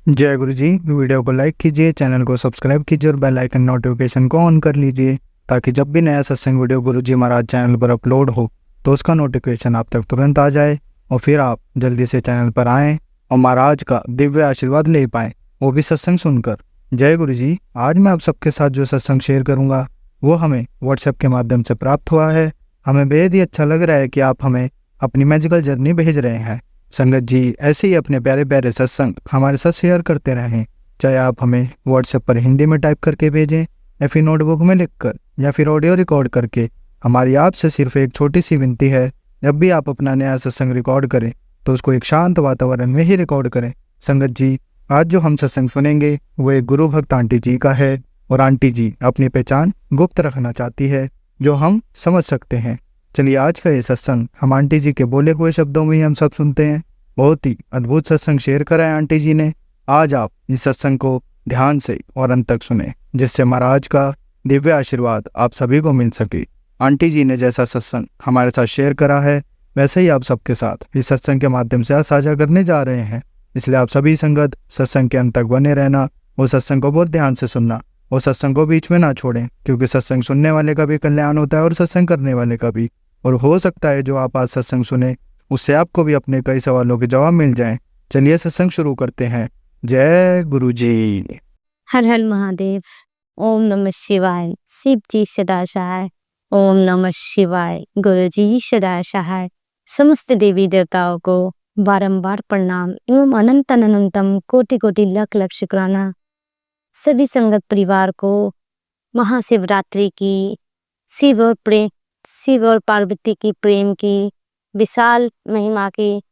जय गुरु जी। वीडियो को लाइक कीजिए, चैनल को सब्सक्राइब कीजिए और बेल आइकन नोटिफिकेशन को ऑन कर लीजिए ताकि जब भी नया सत्संग वीडियो गुरु जी महाराज चैनल पर अपलोड हो तो उसका नोटिफिकेशन आप तक तुरंत आ जाए और फिर आप जल्दी से चैनल पर आएँ और महाराज का दिव्य आशीर्वाद ले पाएँ, वो भी सत्संग सुनकर। जय गुरु जी। आज मैं आप सबके साथ जो सत्संग शेयर करूँगा वो हमें व्हाट्सएप के माध्यम से प्राप्त हुआ है। हमें बेहद ही अच्छा लग रहा है कि आप हमें अपनी मैजिकल जर्नी भेज रहे हैं। संगत जी ऐसे ही अपने प्यारे प्यारे सत्संग हमारे साथ शेयर करते रहें, चाहे आप हमें व्हाट्सएप पर हिंदी में टाइप करके भेजें या फिर नोटबुक में लिखकर या फिर ऑडियो रिकॉर्ड करके। हमारी आपसे सिर्फ एक छोटी सी विनती है, जब भी आप अपना नया सत्संग रिकॉर्ड करें तो उसको एक शांत वातावरण में ही रिकॉर्ड करें। संगत जी आज जो हम सत्संग सुनेंगे वो एक गुरु भक्त आंटी जी का है और आंटी जी अपनी पहचान गुप्त रखना चाहती है जो हम समझ सकते हैं। चलिए आज का ये सत्संग हम आंटी जी के बोले हुए शब्दों में ही हम सब सुनते हैं। बहुत ही अद्भुत सत्संग शेयर करा है आंटी जी ने। आज आप इस सत्संग को ध्यान से और अंत तक सुने जिससे महाराज का दिव्य आशीर्वाद आप सभी को मिल सके। आंटी जी ने जैसा सत्संग हमारे साथ शेयर करा है वैसे ही आप सबके साथ इस सत्संग के माध्यम से साझा करने जा रहे हैं। इसलिए आप सभी संगत सत्संग के अंत तक बने रहना, वो सत्संग को बहुत ध्यान से सुनना, वो सत्संग को बीच में ना छोड़ें, क्योंकि सत्संग सुनने वाले का भी कल्याण होता है और सत्संग करने वाले का भी। और हो सकता है जो आप आज सत्संग सुने उससे आपको भी अपने कई सवालों के जवाब मिल जाएं। चलिए सत्संग शुरू करते हैं। जय गुरु जी। हर हर महादेव। ओम नमः शिवाय। शिव जी सदा सहाय। ओम नमः शिवाय। गुरु जी सदा सहाय। समस्त देवी देवताओं को बारंबार प्रणाम एवं अनंत अनंतम कोटि कोटि लाख लाख शुक्राना। सभी संगत परिवार को महाशिवरात्रि की, शिव और पार्वती की प्रेम की विशाल महिमा की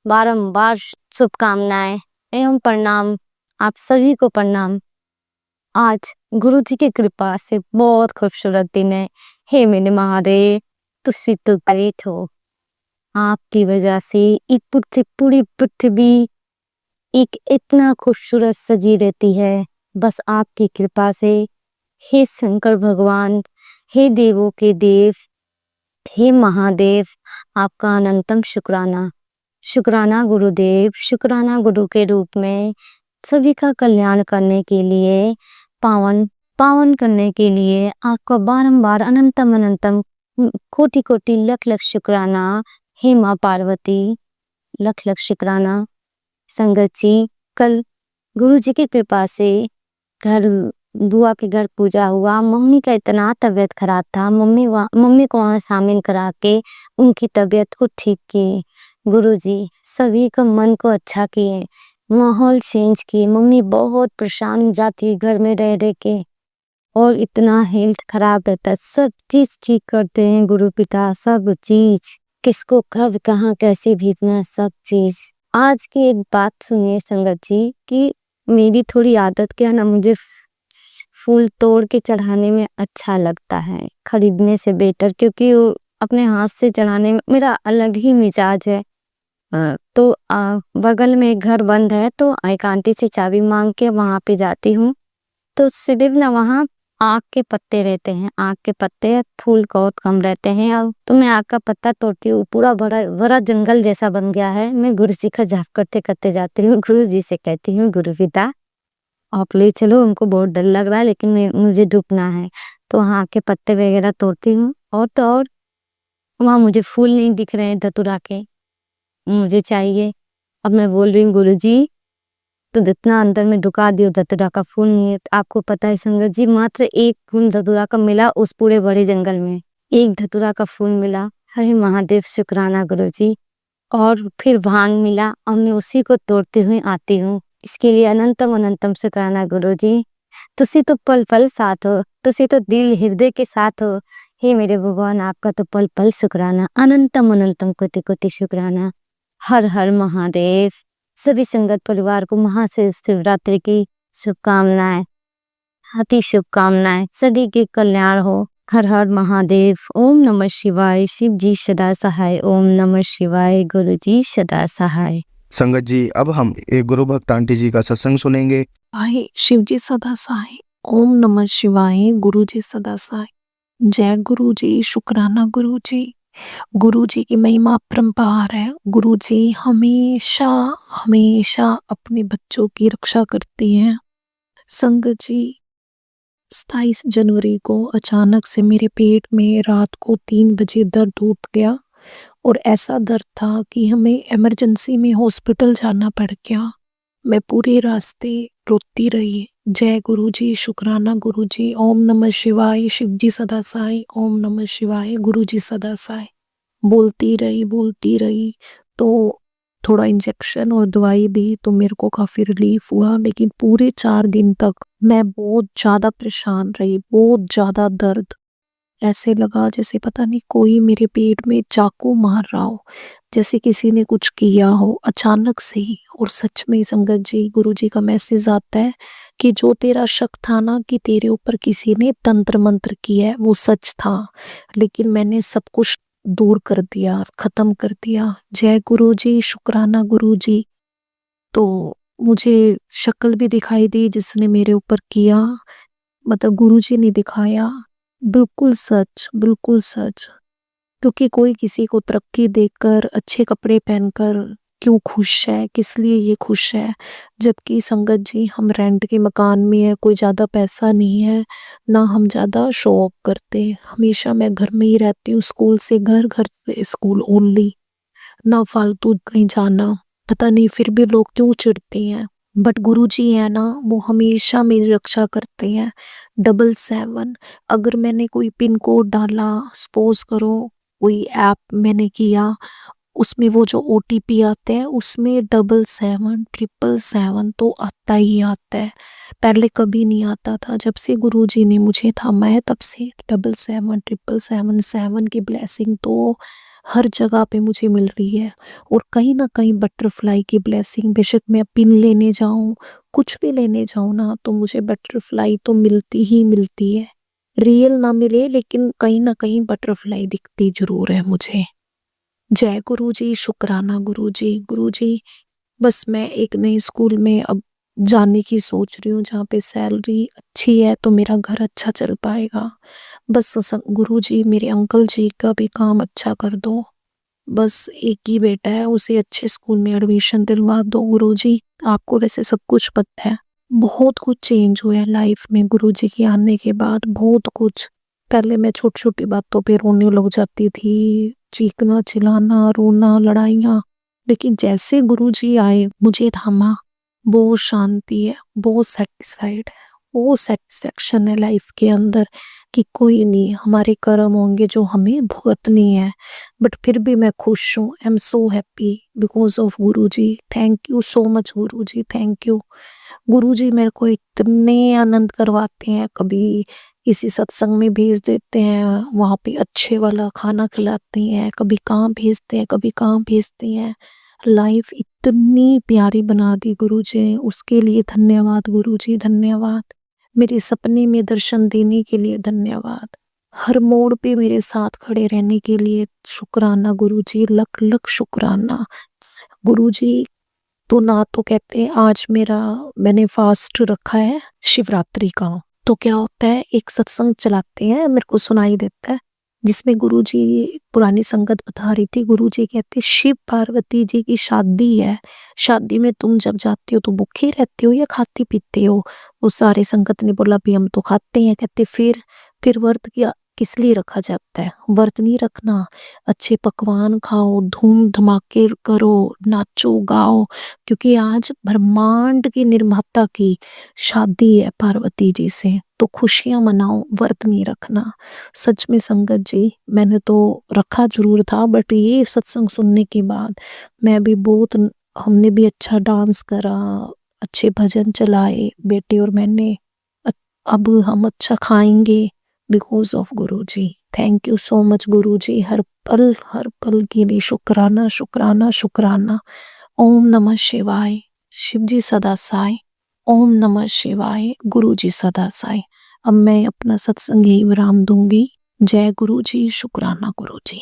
बारंबार शुभकामनाएं एवं प्रणाम। आप सभी को प्रणाम। आज गुरु जी की कृपा से बहुत खूबसूरत दिन है। हे मेरे महादेव, तुसी तो ग्रेट हो। आपकी वजह से पूरी पृथ्वी एक इतना खूबसूरत सजी रहती है, बस आपकी कृपा से। हे शंकर भगवान, हे देवों के देव, हे महादेव, आपका अनंतम शुक्राना। शुक्राना गुरुदेव, शुक्राना गुरु के रूप में सभी का कल्याण करने के लिए, पावन करने के लिए आपका बारंबार अनंतम कोटि कोटि लाख लाख शुक्राना। हे माँ पार्वती, लाख लाख शुक्राना। संगत जी कल गुरु जी की कृपा से बुआ के घर पूजा हुआ। मम्मी का इतना तबीयत खराब था, मम्मी को वहाँ शामिल करा के उनकी तबीयत को ठीक किए। गुरु जी सभी का मन को अच्छा किए, माहौल चेंज किए। मम्मी बहुत परेशान जाती घर में रह के, और इतना हेल्थ खराब रहता है। सब चीज ठीक करते हैं गुरु पिता, सब चीज, किसको कब कहाँ कैसे भेजना, सब चीज। आज की एक बात सुनिए संगत जी कि मेरी थोड़ी आदत क्या ना, मुझे फूल तोड़ के चढ़ाने में अच्छा लगता है खरीदने से बेटर, क्योंकि अपने हाथ से चढ़ाने में मेरा अलग ही मिजाज है। तो बगल में एक घर बंद है, तो एक आंटी से चाबी मांग के वहां पे जाती हूँ। तो सिर्फ ना वहाँ आक के पत्ते रहते हैं, आक के पत्ते, फूल बहुत कम रहते हैं। और तो मैं आक का पत्ता तोड़ती हूँ, पूरा बड़ा जंगल जैसा बन गया है। मैं गुरु जी का जाप करते करते जाती हूँ। गुरु जी से कहती हूँ, गुरु पिता आप ले चलो, हमको बहुत डर लग रहा है लेकिन मुझे डूबना है। तो वहाँ के पत्ते वगैरह तोड़ती हूँ। और तो और वहाँ मुझे फूल नहीं दिख रहे हैं धतूरा के, मुझे चाहिए। अब मैं बोल रही हूँ, गुरु जी तो जितना अंदर में ढुका दियो, धतूरा का फूल नहीं है। आपको पता है संगत जी, मात्र एक फूल धतूरा का मिला उस पूरे बड़े जंगल में, एक धतूरा का फूल मिला। हरे महादेव, शुक्राना गुरु जी। और फिर भांग मिला और मैं उसी को तोड़ते हुए आती हूँ। इसके लिए अनंतम शुक्राना गुरु जी। तुसी तो पल पल साथ हो, तुसी तो दिल हृदय के साथ हो। हे मेरे भगवान, आपका तो पल पल शुक्राना, अनंतम कोटि कोटि शुक्राना। हर हर महादेव। सभी संगत परिवार को महाशिवरात्रि की शुभकामनाएं, अति शुभकामनाएं, सभी के कल्याण हो। हर हर महादेव। ओम नमः शिवाय। शिव जी सदा सहाय। ओम नमः शिवाय। गुरु जी सदा सहाय। संगत जी अब हम एक गुरु भक्त आंटी जी का सत्संग सुनेंगे। हाय शिव जी सदा सहाय। ओम नमः शिवाय। गुरु जी सदा सहाय। जय गुरु जी, शुक्राना गुरु जी। गुरु जी की महिमा अपरंपार है। गुरु जी हमेशा हमेशा अपने बच्चों की रक्षा करती हैं। संगत जी, 27 जनवरी को अचानक से मेरे पेट में रात को 3 बजे दर्द उठ गया और ऐसा दर्द था कि हमें इमरजेंसी में हॉस्पिटल जाना पड़ गया। मैं पूरे रास्ते रोती रही, जय गुरु जी, शुक्राना गुरु जी, ओम नमः शिवाय, शिव जी सदा साई, ओम नमः शिवाय, गुरु जी सदा साई, बोलती रही। तो थोड़ा इंजेक्शन और दवाई दी तो मेरे को काफ़ी रिलीफ हुआ, लेकिन पूरे 4 दिन तक मैं बहुत ज़्यादा परेशान रही, बहुत ज़्यादा दर्द। ऐसे लगा जैसे पता नहीं कोई मेरे पेट में चाकू मार रहा हो, जैसे किसी ने कुछ किया हो अचानक से ही। और सच में संगत जी, गुरु जी का मैसेज आता है कि जो तेरा शक था ना कि तेरे ऊपर किसी ने तंत्र मंत्र किया है, वो सच था, लेकिन मैंने सब कुछ दूर कर दिया, खत्म कर दिया। जय गुरु जी, शुक्राना गुरु जी। तो मुझे शक्ल भी दिखाई दी जिसने मेरे ऊपर किया, मतलब गुरु जी ने दिखाया। बिल्कुल सच, बिल्कुल सच। क्योंकि कोई किसी को तरक्की देकर, अच्छे कपड़े पहनकर क्यों खुश है, किस लिए ये खुश है? जबकि संगत जी, हम रेंट के मकान में है, कोई ज़्यादा पैसा नहीं है, ना हम ज़्यादा शो ऑफ करते। हमेशा मैं घर में ही रहती हूँ, स्कूल से घर, घर से स्कूल ओनली, ना फालतू कहीं जाना। पता नहीं फिर भी लोग क्यों चिढ़ते हैं, बट गुरुजी है ना, वो हमेशा मेरी रक्षा करते हैं। 777, अगर मैंने कोई पिन कोड डाला, सपोज करो कोई ऐप मैंने किया, उसमें वो जो OTP आते हैं उसमें 777 तो आता ही आता है। पहले कभी नहीं आता था, जब से गुरुजी ने मुझे थामा है तब से 777 की ब्लेसिंग तो हर जगह पे मुझे मिल रही है। और कहीं ना कहीं बटरफ्लाई की ब्लेसिंग, बेशक मैं पिन लेने जाऊं, कुछ भी लेने जाऊं ना, तो मुझे बटरफ्लाई तो मिलती ही मिलती है। रियल ना मिले लेकिन कहीं ना कहीं बटरफ्लाई दिखती जरूर है मुझे। जय गुरु जी, शुक्राना गुरु जी। गुरु जी, बस मैं एक नए स्कूल में अब जाने की सोच रही हूँ जहाँ पे सैलरी अच्छी है तो मेरा घर अच्छा चल पाएगा। बस गुरु जी, मेरे अंकल जी का भी काम अच्छा कर दो। बस एक ही बेटा है, उसे अच्छे स्कूल में एडमिशन दिलवा दो गुरु जी। आपको वैसे सब कुछ पता है, बहुत कुछ चेंज हुआ है लाइफ में गुरु जी के आने के बाद, बहुत कुछ। पहले मैं छोटी छोटी बातों पे रोने लग जाती थी, चीखना चिल्लाना, रोना, लड़ाइयाँ, लेकिन जैसे गुरु जी आए, मुझे थामा, बहुत शांति है, बहुत सेटिस्फाइड है, बहुत सेटिस्फेक्शन है लाइफ के अंदर कि कोई नहीं, हमारे कर्म होंगे जो हमें भुगतनी है, बट फिर भी मैं खुश हूँ। I am so happy because of Guru ji. Thank you so much Guru ji, thank you. गुरु जी मेरे को इतने आनंद करवाते हैं, कभी किसी सत्संग में भेज देते हैं, वहाँ पे अच्छे वाला खाना खिलाते हैं, कभी कहाँ भेजते हैं, कभी कहाँ भेजते हैं। लाइफ इतनी प्यारी बना दी गुरु जी ने, उसके लिए धन्यवाद गुरु जी, धन्यवाद। मेरे सपने में दर्शन देने के लिए धन्यवाद। हर मोड़ पे मेरे साथ खड़े रहने के लिए शुक्राना गुरु जी, लख लख शुक्राना गुरु जी। तो ना तो कहते हैं आज मैंने फास्ट रखा है शिवरात्रि का, तो क्या होता है एक सत्संग चलाते हैं, मेरे को सुनाई देता है, जिसमें गुरुजी पुरानी संगत बता रही थी, गुरुजी कहते शिव पार्वती जी की शादी है, शादी में तुम जब जाते हो तो भूखे रहते हो या खाते पीते हो? वो सारे संगत ने बोला भी हम तो खाते हैं। कहते फिर व्रत किस लिए रखा जाता है? व्रत नहीं रखना, अच्छे पकवान खाओ, धूम धमाके करो, नाचो गाओ, क्योंकि आज ब्रह्मांड की निर्माता की शादी है पार्वती जी से, तो खुशियां मनाओ, व्रत नहीं रखना। सच में संगत जी, मैंने तो रखा जरूर था, बट ये सत्संग सुनने के बाद मैं भी बहुत, हमने भी अच्छा डांस करा, अच्छे भजन चलाए बेटे और मैंने। अब हम अच्छा खाएंगे because of Guru ji. Thank you so much गुरु जी, हर पल के लिए शुक्राना शुक्राना शुक्राना। ओम नमः शिवाय, शिव जी सदा साई, ओम नमः शिवाय, गुरु जी सदा साई। अब मैं अपना सत्संग यही विराम दूंगी। जय गुरु जी, शुक्राना गुरु जी।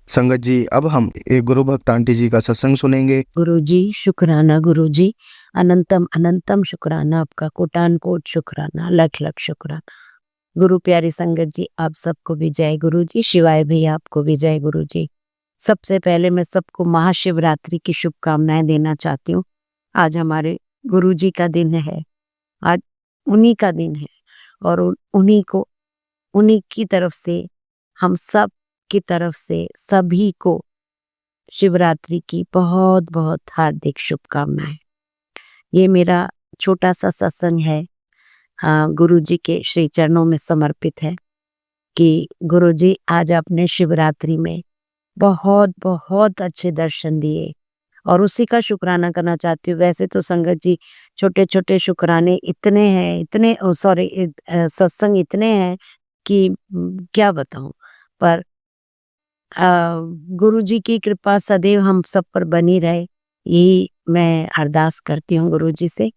संगत जी, अब हम एक गुरु भक्त आंटी जी का सत्संग सुनेंगे। गुरु जी, शुक्राना गुरु जी, अनंतम अनंतम शुक्राना आपका, कोटान कोट शुक्राना, लख लख शुक्राना। गुरु प्यारी संगत जी, आप सबको भी जय गुरु जी। शिवाय भैया आपको भी जय गुरु जी। सबसे पहले मैं सबको महाशिवरात्रि की शुभकामनाएं देना चाहती हूँ। आज हमारे गुरु जी का दिन है, आज उन्हीं का दिन है और उन्हीं की तरफ से, हम सब की तरफ से सभी को शिवरात्रि की बहुत बहुत हार्दिक शुभकामनाएं। ये मेरा छोटा सा सत्संग है, गुरु जी के श्री चरणों में समर्पित है कि गुरु जी आज आपने शिवरात्रि में बहुत बहुत अच्छे दर्शन दिए और उसी का शुक्राना करना चाहती हूँ। वैसे तो संगत जी छोटे छोटे शुक्राने इतने हैं, इतने सत्संग इतने हैं कि क्या बताऊं, पर गुरु जी की कृपा सदैव हम सब पर बनी रहे, यही मैं अरदास करती हूँ गुरु जी से।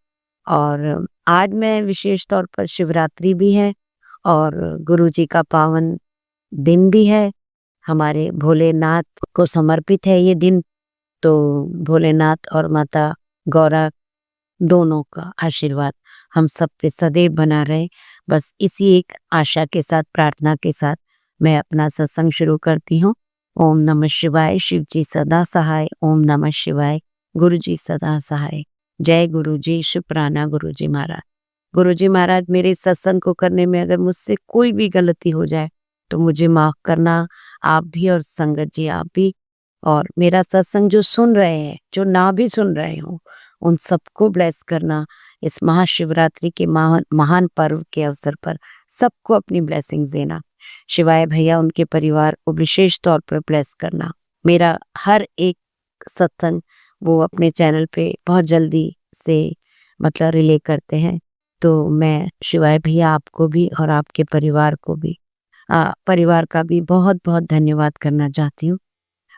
और आज मैं विशेष तौर पर शिवरात्रि भी है और गुरु जी का पावन दिन भी है, हमारे भोलेनाथ को समर्पित है ये दिन। तो भोलेनाथ और माता गौरा दोनों का आशीर्वाद हम सब पे सदैव बना रहे, बस इसी एक आशा के साथ, प्रार्थना के साथ मैं अपना सत्संग शुरू करती हूँ। ओम नमः शिवाय, शिव जी सदा सहाय। ओम नमः शिवाय, गुरु जी सदा सहाय। जय गुरु जी, शुक्राना गुरु जी महाराज। गुरु जी महाराज, मेरे सत्संग को करने में अगर मुझसे कोई भी गलती हो जाए तो मुझे माफ करना, आप भी और संगत जी आप भी। और मेरा सत्संग जो सुन रहे हैं, जो ना भी सुन रहे हो, उन सबको ब्लेस करना। इस महाशिवरात्रि के महान पर्व के अवसर पर सबको अपनी ब्लेसिंग्स देना। शिवाय भैया, उनके परिवार को विशेष तौर पर ब्लेस करना। मेरा हर एक सत्संग वो अपने चैनल पे बहुत जल्दी से मतलब रिले करते हैं, तो मैं शिवाय भैया आपको भी और आपके परिवार को भी, परिवार का भी बहुत बहुत धन्यवाद करना चाहती हूँ।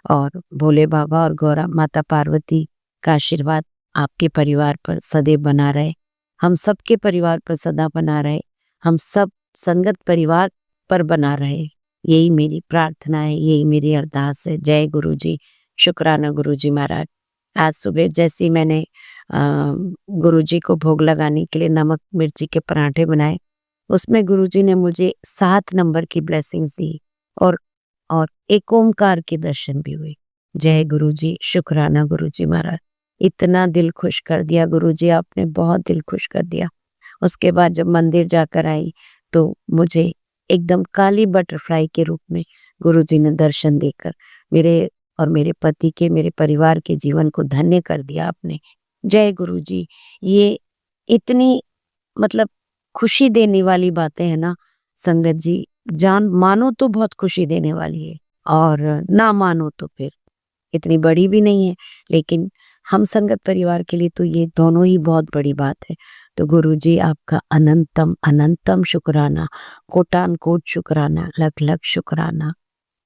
और भोले बाबा और गौरा माता पार्वती का आशीर्वाद आपके परिवार पर सदैव बना रहे, हम सबके परिवार पर सदा बना रहे, हम सब संगत परिवार पर बना रहे, यही मेरी प्रार्थना है, यही मेरी अरदास है। जय गुरु जी, शुक्राना गुरु जी महाराज। आज सुबह जैसे ही मैंने गुरु जी को भोग लगाने के लिए नमक मिर्ची के पराठे बनाए, उसमें गुरु जी ने मुझे 7 नंबर की ब्लेसिंग्स दी और एक ओमकार के दर्शन भी हुए। जय गुरु जी, शुक्राना गुरु जी महाराज। इतना दिल खुश कर दिया गुरु जी, आपने बहुत दिल खुश कर दिया। उसके बाद जब मंदिर जाकर आई तो मुझे एकदम काली बटरफ्लाई के रूप में गुरु जी ने दर्शन देकर मेरे और मेरे पति के, मेरे परिवार के जीवन को धन्य कर दिया आपने। जय गुरु जी। ये इतनी मतलब खुशी देने वाली बातें हैं ना संगत जी, जान मानो तो बहुत खुशी देने वाली है और ना मानो तो फिर इतनी बड़ी भी नहीं है, लेकिन हम संगत परिवार के लिए तो ये दोनों ही बहुत बड़ी बात है। तो गुरु जी आपका अनंतम अनंतम शुक्राना, कोटान कोट शुक्राना, लख लख शुक्राना।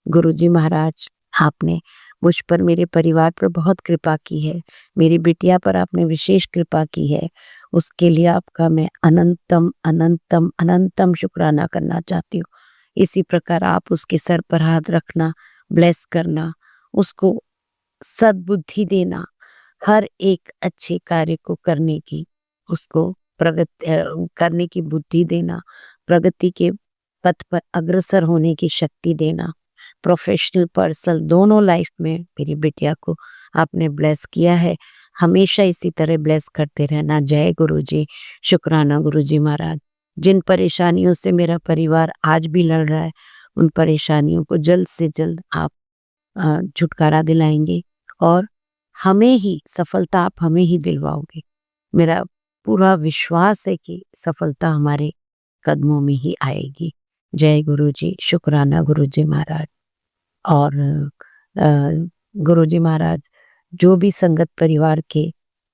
गुरु जी महाराज, आपने मुझ पर, मेरे परिवार पर बहुत कृपा की है, मेरी बिटिया पर आपने विशेष कृपा की है, उसके लिए आपका मैं अनंतम अनंतम अनंतम शुक्राना करना चाहती हूँ। इसी प्रकार आप उसके सर पर हाथ रखना, ब्लेस करना, उसको सद्बुद्धि देना, हर एक अच्छे कार्य को करने की, उसको करने की बुद्धि देना, प्रगति के पथ पर अग्रसर होने की शक्ति देना। प्रोफेशनल पर्सनल दोनों लाइफ में मेरी बिटिया को आपने ब्लेस किया है, हमेशा इसी तरह ब्लेस करते रहना। जय गुरु जी, शुक्राना गुरु जी महाराज। जिन परेशानियों से मेरा परिवार आज भी लड़ रहा है, उन परेशानियों को जल्द से जल्द आप छुटकारा दिलाएंगे और हमें ही सफलता, आप हमें ही दिलवाओगे। मेरा पूरा विश्वास है कि सफलता हमारे कदमों में ही आएगी। जय गुरु जी, शुक्राना गुरु जी महाराज। और गुरु जी महाराज, जो भी संगत परिवार के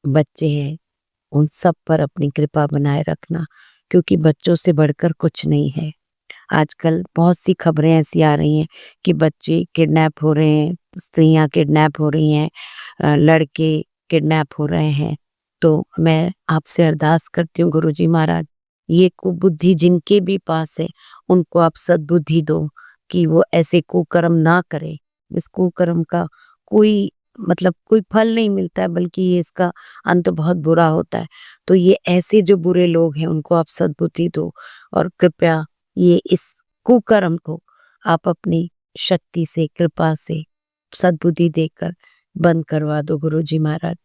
बच्चे हैं उन सब पर अपनी कृपा बनाए रखना, क्योंकि बच्चों से बढ़कर कुछ नहीं है। आजकल बहुत सी खबरें ऐसी आ रही हैं कि बच्चे किडनैप हो रहे हैं, स्त्रियां किडनैप हो रही हैं, लड़के किडनैप हो रहे हैं। तो मैं आपसे अरदास करती हूँ गुरु जी महाराज, ये कुबुद्धि जिनके भी पास है उनको आप सद्बुद्धि दो कि वो ऐसे कुकर्म ना करे। इस कुकर्म का कोई मतलब कोई फल नहीं मिलता है, बल्कि ये इसका अंत बहुत बुरा होता है। तो ये ऐसे जो बुरे लोग हैं उनको आप सद्बुद्धि दो और कृपया ये इस कुकर्म को आप अपनी शक्ति से, कृपा से, सद्बुद्धि देकर बंद करवा दो गुरुजी महाराज।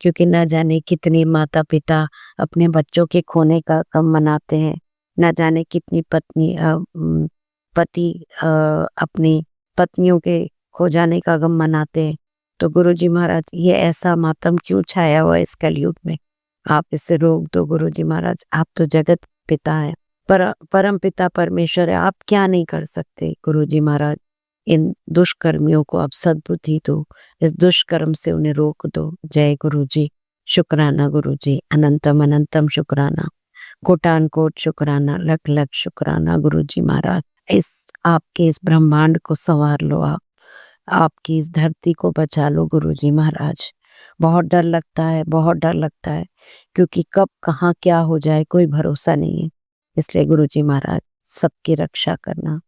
क्योंकि न जाने कितने माता पिता अपने बच्चों के खोने का गम मनाते हैं, न जाने कितनी पति अपनी पत्नियों के खो जाने का गम मनाते हैं। तो गुरुजी महाराज, ये ऐसा मातम क्यों छाया हुआ है इस कलयुग में? आप इसे रोक दो गुरुजी महाराज। आप तो जगत पिता है, परम पिता परमेश्वर है, आप क्या नहीं कर सकते गुरुजी महाराज। इन दुष्कर्मियों को आप सद्बुद्धि दो, इस दुष्कर्म से उन्हें रोक दो। जय गुरुजी। शुक्राना गुरुजी, अनंतम अनंतम शुक्राना, कोटान कोट शुक्राना, लख लख शुक्राना गुरुजी महाराज। इस आपके इस ब्रह्मांड को संवार लो, आप आपकी इस धरती को बचा लो गुरुजी महाराज। बहुत डर लगता है, बहुत डर लगता है, क्योंकि कब कहाँ क्या हो जाए कोई भरोसा नहीं है। इसलिए गुरुजी महाराज, सबकी रक्षा करना,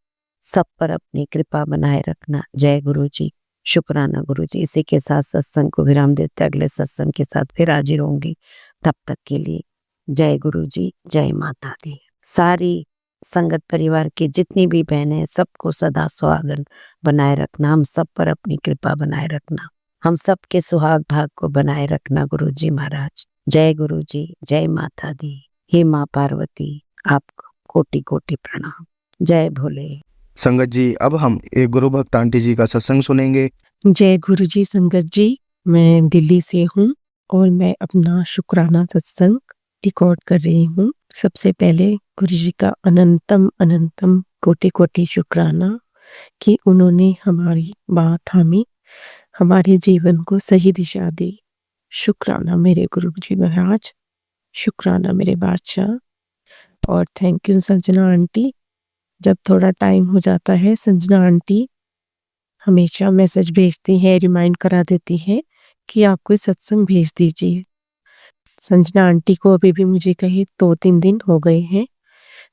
सब पर अपनी कृपा बनाए रखना। जय गुरुजी। शुक्राना गुरुजी। इसी के साथ सत्संग को विराम देते अगले सत्संग के साथ फिर हाजिर होंगी। तब तक के लिए जय गुरुजी, जय माता दी। सारी संगत परिवार की जितनी भी बहनें, सबको सदा सुहागन बनाए रखना। हम सब पर अपनी कृपा बनाए रखना। हम सब के सुहाग भाग को बनाए रखना गुरुजी महाराज। जय गुरुजी, जय माता दी। हे माँ पार्वती, आपको कोटि कोटि प्रणाम। जय भोले। संगत जी, अब हम एक गुरु भक्त आंटी जी का सत्संग सुनेंगे। जय गुरु जी। संगत जी, मैं दिल्ली से हूँ और मैं अपना शुक्राना सत्संग रिकॉर्ड कर रही हूँ। सबसे पहले गुरु जी का अनंतम अनंतम कोटि कोटि शुक्राना कि उन्होंने हमारी बात थामी, हमारे जीवन को सही दिशा दी। शुक्राना मेरे गुरु जी महाराज, शुक्राना मेरे बादशाह। और थैंक यू संजना आंटी। जब थोड़ा टाइम हो जाता है, संजना आंटी हमेशा मैसेज भेजती है, रिमाइंड करा देती है कि आप कोई सत्संग भेज दीजिए। संजना आंटी को अभी भी मुझे कहे 2-3 दिन हो गए हैं।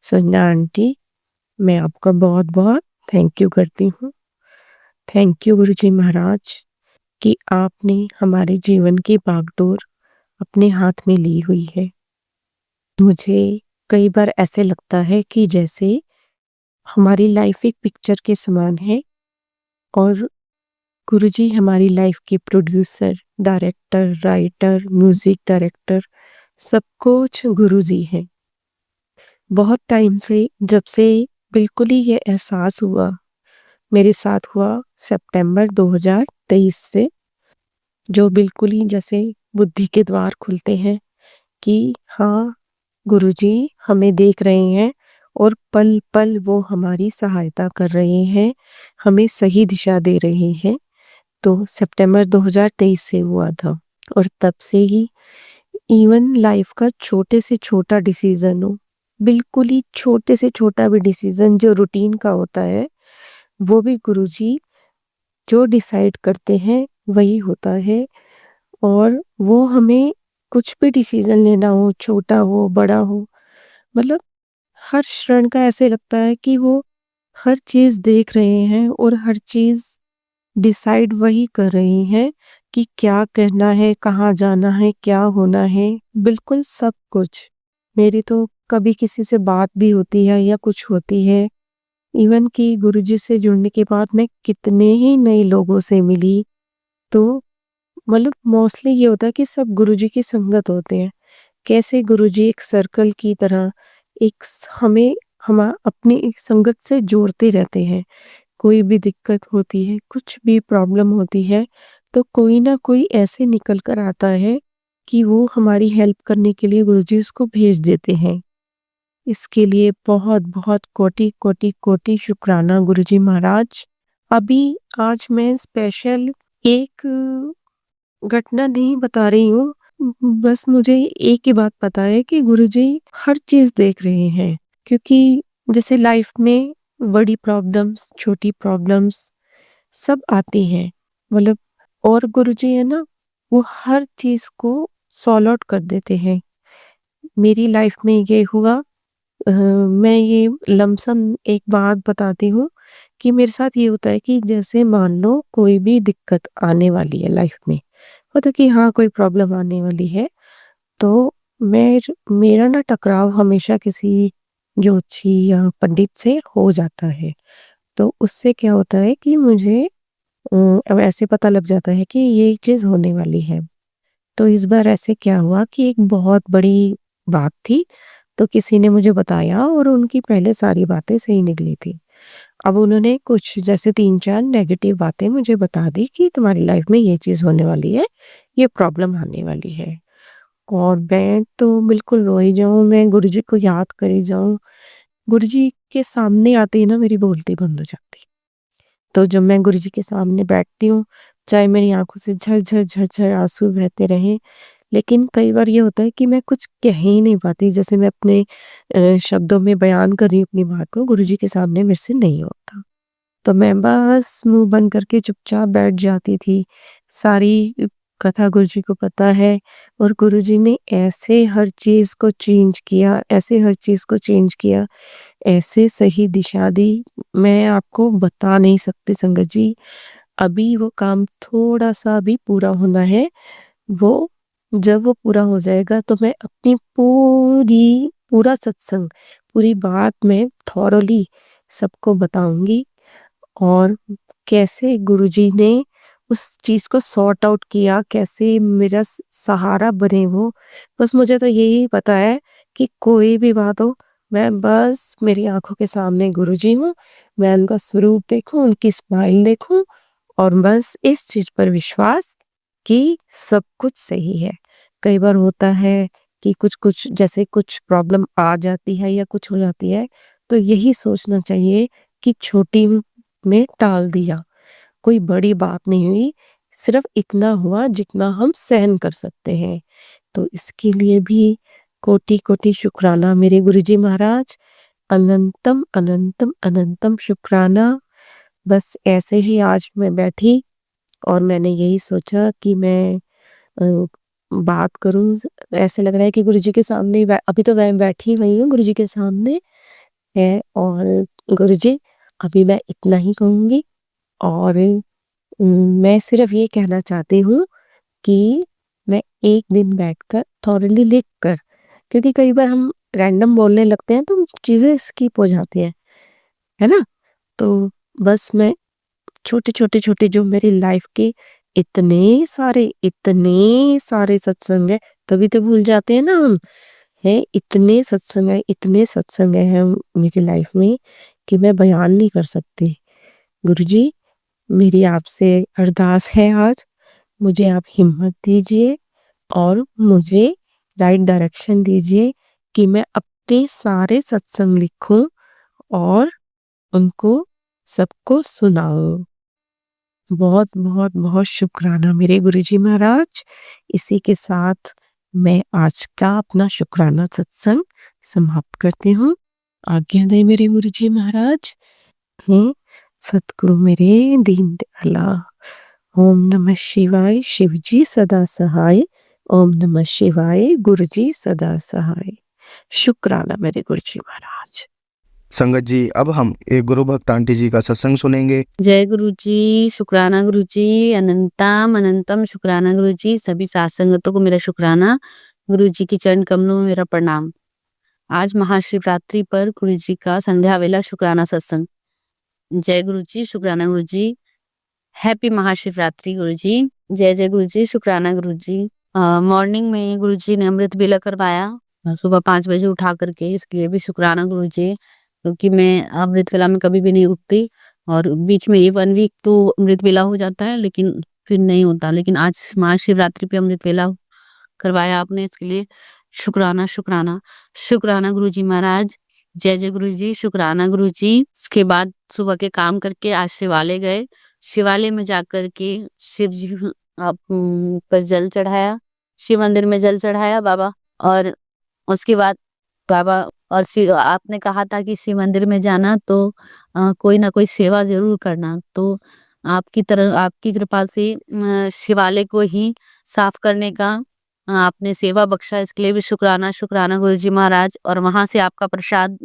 संजना आंटी, मैं आपका बहुत बहुत थैंक यू करती हूँ। थैंक यू गुरुजी महाराज कि आपने हमारे जीवन की बागडोर अपने हाथ में ली हुई है। मुझे कई बार ऐसे लगता है कि जैसे हमारी लाइफ एक पिक्चर के समान है और गुरुजी हमारी लाइफ के producer, director, writer, music director, सब कुछ गुरुजी हैं। बहुत टाइम से, जब से बिल्कुल ही ये एहसास हुआ, मेरे साथ हुआ सितंबर 2023 से, जो बिल्कुल ही जैसे बुद्धि के द्वार खुलते हैं कि हाँ, गुरुजी हमें देख रहे हैं और पल पल वो हमारी सहायता कर रहे हैं, हमें सही दिशा दे रहे हैं। तो सितंबर 2023 से हुआ था और तब से ही इवन लाइफ का छोटे से छोटा डिसीजन हो, बिल्कुल ही छोटे से छोटा भी डिसीजन जो रूटीन का होता है, वो भी गुरुजी जो डिसाइड करते हैं वही होता है। और वो हमें कुछ भी डिसीजन लेना हो, छोटा हो बड़ा हो, मतलब हर क्षण का ऐसे लगता है कि वो हर चीज देख रहे हैं और हर चीज डिसाइड वही कर रहे हैं कि क्या करना है, कहाँ जाना है, क्या होना है, बिल्कुल सब कुछ। मेरी तो कभी किसी से बात भी होती है या कुछ होती है, इवन कि गुरुजी से जुड़ने के बाद मैं कितने ही नए लोगों से मिली, तो मतलब मोस्टली ये होता है कि सब गुरुजी की संगत होते हैं। कैसे गुरुजी एक सर्कल की तरह हमें अपनी एक संगत से जोड़ते रहते हैं। कोई भी दिक्कत होती है, कुछ भी प्रॉब्लम होती है, तो कोई ना कोई ऐसे निकल कर आता है कि वो हमारी हेल्प करने के लिए गुरुजी उसको भेज देते हैं। इसके लिए बहुत बहुत कोटि कोटि कोटि शुक्राना गुरुजी महाराज। अभी आज मैं स्पेशल एक घटना नहीं बता रही हूँ, बस मुझे एक ही बात पता है कि गुरुजी हर चीज देख रहे हैं। क्योंकि जैसे लाइफ में बड़ी प्रॉब्लम्स, छोटी प्रॉब्लम्स सब आती हैं, मतलब, और गुरुजी है ना, वो हर चीज को सॉल्व आउट कर देते हैं। मेरी लाइफ में ये हुआ, मैं ये लमसम एक बात बताती हूँ कि मेरे साथ ये होता है कि जैसे मान लो कोई भी दिक्कत आने वाली है लाइफ में, मतलब कि हाँ कोई प्रॉब्लम आने वाली है, तो मेरा ना टकराव हमेशा किसी ज्योतिषी या पंडित से हो जाता है। तो उससे क्या होता है कि मुझे अब ऐसे पता लग जाता है कि ये चीज़ होने वाली है। तो इस बार ऐसे क्या हुआ कि एक बहुत बड़ी बात थी, तो किसी ने मुझे बताया और उनकी पहले सारी बातें सही निकली थी। अब उन्होंने कुछ जैसे 3-4 नेगेटिव बातें मुझे बता दी कि तुम्हारी लाइफ में ये चीज़ होने वाली है, ये प्रॉब्लम आने वाली है। और मैं तो बिल्कुल रोई जाऊँ, मैं गुरुजी को याद करी जाऊँ। गुरुजी के सामने आते ही ना मेरी बोलती बंद हो जाती। तो जब मैं गुरुजी के सामने बैठती हूँ, चाहे मेरी आँखों से झर-झर, झर-झर आँसू बहते रहें, लेकिन कई बार ये होता है कि मैं कुछ कह ही नहीं पाती। जैसे मैं अपने शब्दों में बयान कर रही हूँ अपनी बात को, गुरुजी के सामने मेरे से नहीं होता। तो मैं बस मुँह बंद करके चुपचाप बैठ जाती थी। सारी कथा गुरुजी को पता है और गुरुजी ने ऐसे हर चीज़ को चेंज किया, ऐसे हर चीज़ को चेंज किया, ऐसे सही दिशा दी, मैं आपको बता नहीं सकती संगत जी। अभी वो काम थोड़ा-सा अभी पूरा होना है। वो जब वो पूरा हो जाएगा तो मैं अपनी पूरा सत्संग, पूरी बात मैं थॉरोली सबको बताऊँगी और कैसे गुरुजी ने उस चीज़ को सॉर्ट आउट किया, कैसे मेरा सहारा बने वो। बस मुझे तो यही पता है कि कोई भी बात हो, मैं बस मेरी आँखों के सामने गुरुजी हूँ, मैं उनका स्वरूप देखूँ, उनकी स्माइल देखूँ और बस इस चीज़ पर विश्वास कि सब कुछ सही है। कई बार होता है कि कुछ-कुछ जैसे कुछ प्रॉब्लम आ जाती है या कुछ हो जाती है, तो यही सोचना चाहिए कि छोटी में टाल दिया, कोई बड़ी बात नहीं हुई, सिर्फ़ इतना हुआ जितना हम सहन कर सकते हैं। तो इसके लिए भी कोटि-कोटि शुक्राना मेरे गुरुजी महाराज, अनंतम, अनंतम, अनंतम शुक्राना। बस ऐसे ही आज मैं बैठी और मैंने यही सोचा कि मैं अ, बात करूँ। ऐसे लग रहा है कि गुरुजी के सामने ही अभी तो मैं बैठी हुई हूँ गुरुजी के सामने है और गुरुजी अभी मैं इतना ही कहूँगी और मैं सिर्फ़ ये कहना चाहती हूँ कि मैं एक दिन बैठकर थॉरली लिख कर, क्योंकि कई बार हम रैंडम बोलने लगते हैं तो चीज़ें स्किप हो जाती हैं, है ना? तो बस मैं छोटे-छोटे जो मेरी लाइफ के इतने सारे सत्संग हैं, तभी तो भूल जाते हैं ना हम, हैं इतने सत्संग हैं मेरी लाइफ में कि मैं बयान नहीं कर सकती। गुरुजी, मेरी आपसे अरदास है आज, मुझे आप हिम्मत दीजिए और मुझे राइट डायरेक्शन दीजिए कि मैं अपने सारे सत्संग लिखूँ और उनको सबको सुनाऊँ। बहुत शुक्राना मेरे गुरुजी महाराज। इसी के साथ मैं आज का अपना शुक्राना सत्संग समाप्त करती हूँ। आज्ञा दें मेरे गुरुजी महाराज। हैं सतगुरु मेरे दीन दयाला। ओम नमः शिवाय, शिवजी सदा सहाय। ओम नमः शिवाय, गुरुजी सदा सहाय। शुक्राना मेरे गुरुजी महाराज। संगत जी, अब हम एक गुरु भक्त आंटी जी का सत्संग सुनेंगे। जय गुरु जी, शुक्राना गुरु जी, अनंतम अनंतम शुक्राना गुरु जी। सभी साथ संगतों को मेरा शुक्राना, गुरु जी की चरण कमलों में मेरा प्रणाम। आज महाशिवरात्रि पर गुरु जी का संध्या वेला शुक्राना सत्संग। जय गुरु जी, शुक्राना गुरु जी। हैप्पी महाशिवरात्रि गुरु जी। जय जय गुरु जी, शुक्राना गुरु जी। मॉर्निंग में गुरु जी ने अमृत वेला करवाया, सुबह 5 बजे उठा करके, इसके लिए भी शुक्राना गुरु जी, क्योंकि मैं अमृत वेला में कभी भी नहीं उठती और बीच में ये 1 वीक तो अमृत वेला हो जाता है, लेकिन फिर नहीं होता। लेकिन आज महाशिवरात्रि पे अमृत वेला करवाया आपने, इसके लिए शुक्राना शुक्राना शुक्राना गुरु जी महाराज। जय जय गुरु जी, शुक्राना गुरु जी। उसके बाद सुबह के काम करके आज शिवालय गए। शिवालय में जाकर के शिव जी आप पर जल चढ़ाया, शिव मंदिर में जल चढ़ाया बाबा। और उसके बाद बाबा और शिव आपने कहा था कि शिव मंदिर में जाना तो कोई ना कोई सेवा जरूर करना, तो आपकी कृपा से शिवालय को ही साफ करने का आपने सेवा बख्शा, इसके लिए भी शुक्राना शुक्राना गुरु जी महाराज। और वहां से आपका प्रसाद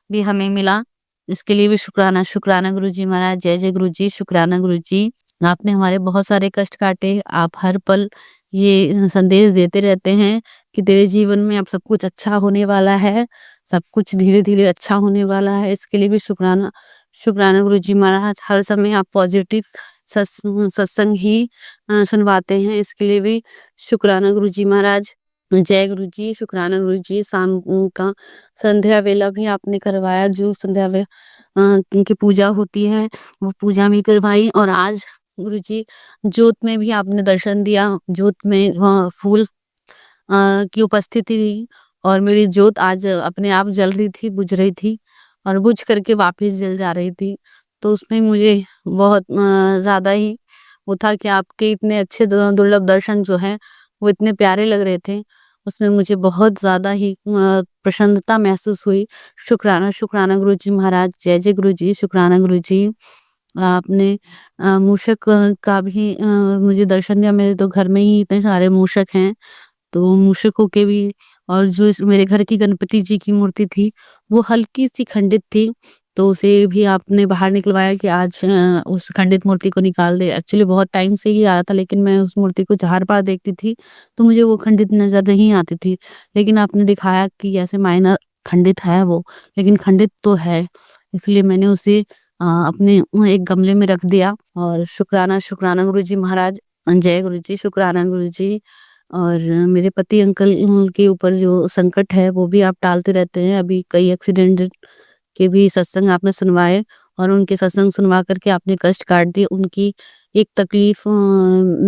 भी हमें मिला, इसके लिए भी शुक्राना शुक्राना गुरु जी महाराज। जय जय गुरु जी, शुक्राना गुरु जी। आपने हमारे बहुत सारे कष्ट काटे। आप हर पल ये संदेश देते रहते हैं कि तेरे जीवन में अब सब कुछ अच्छा होने वाला है, सब कुछ धीरे-धीरे अच्छा होने वाला है। इसके लिए भी शुक्राना शुक्राना गुरुजी महाराज। हर समय आप पॉजिटिव सत्संग ही सुनवाते हैं, इसके लिए भी शुक्राना गुरुजी महाराज। जय गुरुजी, शुक्राना गुरुजी। शाम का संध्या वेला भी आपने करवाया, जो संध्या की पूजा होती है वो पूजा भी करवाई। और आज गुरुजी जोत में भी आपने दर्शन दिया। जोत में फूल की उपस्थिति थी और मेरी जोत आज अपने आप जल रही थी, बुझ रही थी और बुझ करके वापस जल जा रही थी। तो उसमें मुझे बहुत ज़्यादा ही वो था कि आपके इतने अच्छे दुर्लभ दर्शन जो हैं वो इतने प्यारे लग रहे थे। उसमें मुझे बहुत ज़्यादा ही प्रसन्नता महसूस हुई। शुक्राना शुक्राना गुरुजी महाराज। जय जय गुरुजी, शुक्राना गुरुजी। आपने मूषक का भी मुझे दर्शन दिया। मेरे तो घर में ही इतने सारे मूषक हैं, तो मूषकों के भी। और जो इस मेरे घर की गणपति जी की मूर्ति थी वो हल्की सी खंडित थी, तो उसे भी आपने बाहर निकलवाया कि आज उस खंडित मूर्ति को निकाल दे। एक्चुअली बहुत टाइम से ही आ रहा था, लेकिन मैं उस मूर्ति को हर बार देखती थी तो मुझे वो खंडित नजर नहीं आती थी। लेकिन आपने दिखाया कि ऐसे माइनर खंडित है वो, लेकिन खंडित तो है। इसलिए मैंने उसे अपने एक गमले में रख दिया। और शुक्राना शुक्राना गुरुजी महाराज। जय गुरुजी, शुक्राना गुरुजी। और मेरे पति अंकल के ऊपर जो संकट है वो भी आप टालते रहते हैं। अभी कई एक्सीडेंट के भी सत्संग आपने सुनवाए और उनके सत्संग सुनवा करके आपने कष्ट काट दिए। उनकी एक तकलीफ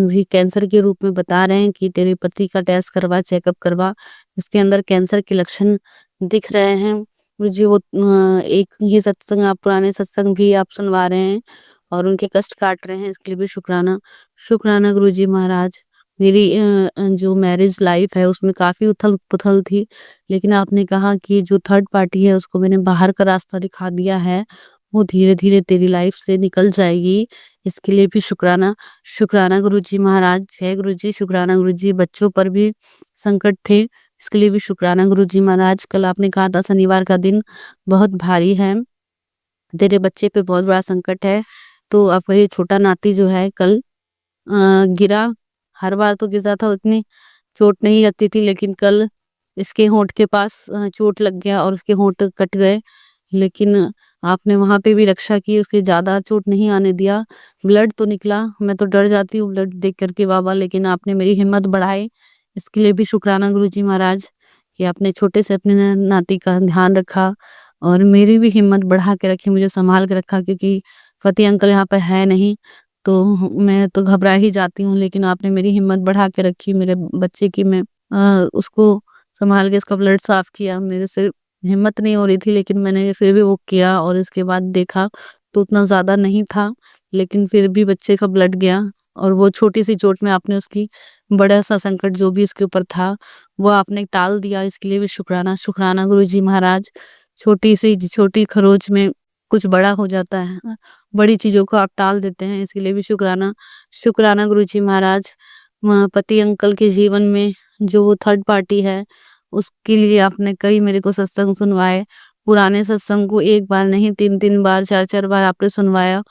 भी कैंसर के रूप में बता रहे हैं कि तेरे पति का टेस्ट करवा, चेकअप करवा, इसके अंदर कैंसर के लक्षण दिख रहे हैं। मुझे वो एक ही सत्संग, आप पुराने सत्संग भी आप सुनवा रहे हैं और उनके कष्ट काट रहे हैं, इसके लिए भी शुक्राना शुक्राना गुरुजी महाराज। मेरी जो मैरिज लाइफ है उसमें काफ़ी उथल-पुथल थी, लेकिन आपने कहा कि जो थर्ड पार्टी है उसको मैंने बाहर का रास्ता दिखा दिया है, वो धीरे-धीरे तेरी लाइफ से निकल जाएगी। इसके लिए भी शुक्राना शुक्राना गुरुजी महाराज। जय गुरुजी, शुक्राना गुरुजी। बच्चों पर भी संकट थे, इसके लिए भी शुक्राना गुरुजी महाराज। कल आपने कहा था शनिवार का दिन बहुत भारी है, तेरे बच्चे पे बहुत बड़ा संकट है। तो आपका ये छोटा नाती जो है कल गिरा। हर बार तो गिरता था, उतनी चोट नहीं लगती थी, लेकिन कल इसके होंठ के पास चोट लग गया और उसके होंठ कट गए। लेकिन आपने वहाँ पे भी रक्षा की, उसके ज़्यादा चोट नहीं आने दिया। ब्लड तो निकला, मैं तो डर जाती हूँ ब्लड देख करके बाबा, लेकिन आपने मेरी हिम्मत बढ़ाई। इसके लिए भी शुक्राना गुरुजी महाराज कि आपने छोटे से अपने नाती का ध्यान रखा और मेरी भी हिम्मत बढ़ा के रखी, मुझे संभाल के रखा, क्योंकि पति अंकल यहाँ पर है नहीं तो मैं तो घबरा ही जाती हूँ। लेकिन आपने मेरी हिम्मत बढ़ा के रखी मेरे बच्चे की। मैं उसको संभाल के उसका ब्लड साफ किया। मेरे से हिम्मत नहीं हो रही थी, लेकिन मैंने फिर भी वो किया और इसके बाद देखा तो उतना ज़्यादा नहीं था, लेकिन फिर भी बच्चे का ब्लड गया। और वो छोटी सी चोट में आपने उसकी बड़ा सा संकट जो भी उसके ऊपर था वो आपने टाल दिया। इसके लिए भी शुक्राना शुक्राना गुरुजी महाराज। छोटी खरोच में कुछ बड़ा हो जाता है, बड़ी चीज़ों को आप टाल देते हैं, इसके लिए भी शुक्राना शुक्राना गुरुजी महाराज। पति अंकल के जीवन में जो वो थर्ड पार्टी है उसके लिए आपने कई मेरे को सत्संग सुनवाए। पुराने सत्संग को एक बार नहीं, 3-3 बार, 4-4 बार आपने सुनवाया।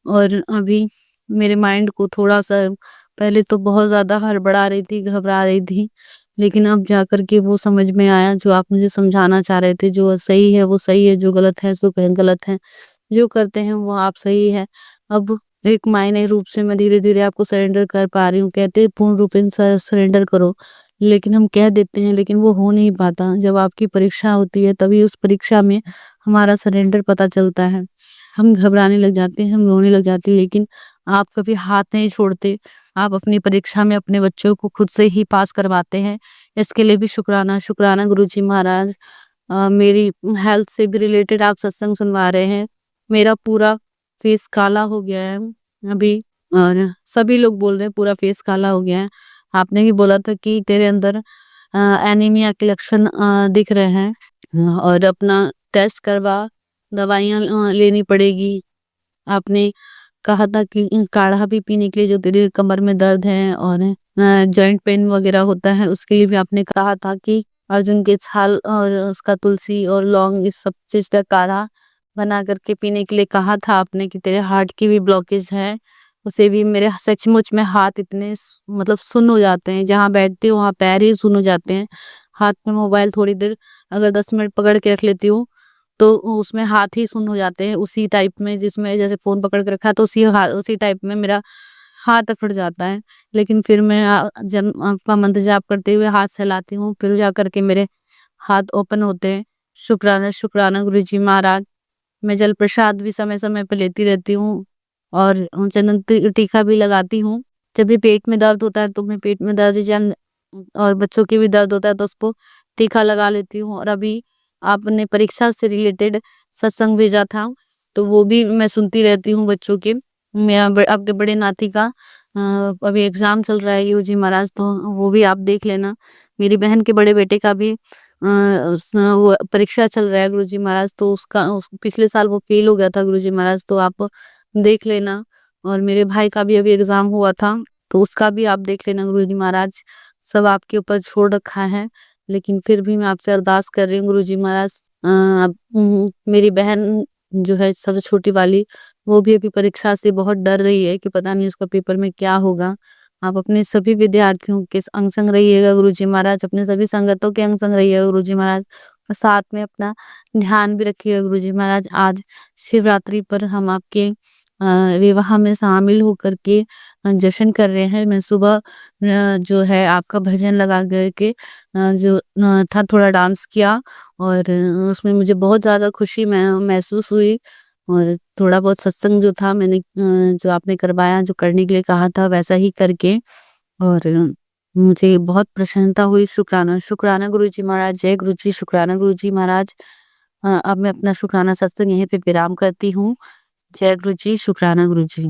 और अभी मेरे माइंड को थोड़ा-सा, पहले तो बहुत ज़्यादा हड़बड़ा रही थी, घबरा रही थी, लेकिन अब जाकर के वो समझ में आया जो आप मुझे समझाना चाह रहे थे। जो सही है वो सही है, जो गलत है सो गलत है। जो करते हैं वो आप सही है। अब एक मायने रूप से मैं धीरे-धीरे आपको सरेंडर कर पा रही हूँ। कहते हैं पूर्ण रूपेण सरेंडर करो, लेकिन हम कह देते हैं लेकिन वो हो नहीं पाता। जब आपकी परीक्षा होती है तभी उस परीक्षा में हमारा सरेंडर पता चलता है। हम घबराने लग जाते हैं, हम रोने लग जाते हैं, लेकिन आप कभी हाथ नहीं छोड़ते। आप अपनी परीक्षा में अपने बच्चों को खुद से ही पास करवाते हैं। इसके लिए भी शुक्राना शुक्राना गुरुजी महाराज। मेरी हेल्थ से भी रिलेटेड आप सत्संग सुनवा रहे हैं। मेरा पूरा फेस काला हो गया है अभी, और सभी लोग बोल रहे हैं पूरा फेस काला हो गया है। आपने भी बोला था कि तेरे अंदर एनीमिया के लक्षण दिख रहे हैं और अपना टेस्ट करवा, दवाइयाँ लेनी पड़ेगी। आपने कहा था कि काढ़ा भी पीने के लिए, जो तेरे कमर में दर्द है और जॉइंट पेन वगैरह होता है उसके लिए भी आपने कहा था कि अर्जुन के छाल और उसका तुलसी और लौंग इस सब चीज का काढ़ा बना करके पीने के लिए कहा था आपने कि तेरे हार्ट की भी ब्लॉकेज है उसे भी मेरे सचमुच में हाथ इतने मतलब सुन्न हो जाते हैं, जहाँ बैठती हूँ वहाँ पैर ही सुन्न हो जाते हैं। हाथ में मोबाइल थोड़ी देर अगर 10 मिनट पकड़ के रख लेती हूँ तो उसमें हाथ ही सुन्न हो जाते हैं, उसी टाइप में जिसमें जैसे फ़ोन पकड़ के रखा है तो उसी टाइप में मेरा हाथ अकड़ जाता है। लेकिन फिर मैं जब आपका मंत्र जाप करते हुए हाथ सहलाती हूँ, फिर जा कर के मेरे हाथ ओपन होते हैं। शुक्राना, शुक्राना गुरुजी महाराज। मैं जल प्रसाद भी समय-समय पे लेती रहती हूँ और चंदन टीका भी लगाती हूँ। जब भी पेट में दर्द होता है तो मैं पेट में दर्द और बच्चों के भी दर्द होता है तो उसको टीका लगा लेती हूँ। और अभी आपने परीक्षा से रिलेटेड सत्संग भेजा था, तो वो भी मैं सुनती रहती हूँ बच्चों के। आपके बड़े नाती का अभी एग्ज़ाम चल रहा है गुरुजी महाराज, तो वो भी आप देख लेना। मेरी बहन के बड़े बेटे का भी वो परीक्षा चल रहा है गुरुजी महाराज, तो पिछले साल वो फेल हो गया था गुरुजी महाराज, तो आप देख लेना। और मेरे भाई का भी अभी एग्ज़ाम हुआ था, तो उसका भी आप देख लेना गुरुजी महाराज। सब आपके ऊपर छोड़ रखा है, लेकिन फिर भी मैं आपसे अरदास कर रही हूँ गुरुजी महाराज। मेरी बहन जो है सबसे छोटी वाली, वो भी अभी परीक्षा से बहुत डर रही है कि पता नहीं उसका पेपर में क्या होगा। आप अपने सभी विद्यार्थियों के अंग संग रहिएगा गुरुजी महाराज, अपने सभी संगतों के अंग संग रहिएगा गुरुजी महाराज, और साथ में अपना ध्यान भी रखिएगा गुरुजी महाराज। आज शिवरात्रि पर हम आपके विवाह में शामिल होकर के जश्न कर रहे हैं। मैं सुबह जो है आपका भजन लगा के जो था थोड़ा डांस किया, और उसमें मुझे बहुत ज़्यादा खुशी महसूस हुई। और थोड़ा बहुत सत्संग जो था मैंने जो आपने करवाया, जो करने के लिए कहा था वैसा ही करके, और मुझे बहुत प्रसन्नता हुई। शुक्राना, शुक्राना गुरुजी महाराज। जय गुरुजी, शुक्राना गुरुजी महाराज। अब मैं अपना शुक्राना सत्संग यहीं पे विराम करती हूँ। जय गुरुजी, शुक्राना गुरुजी।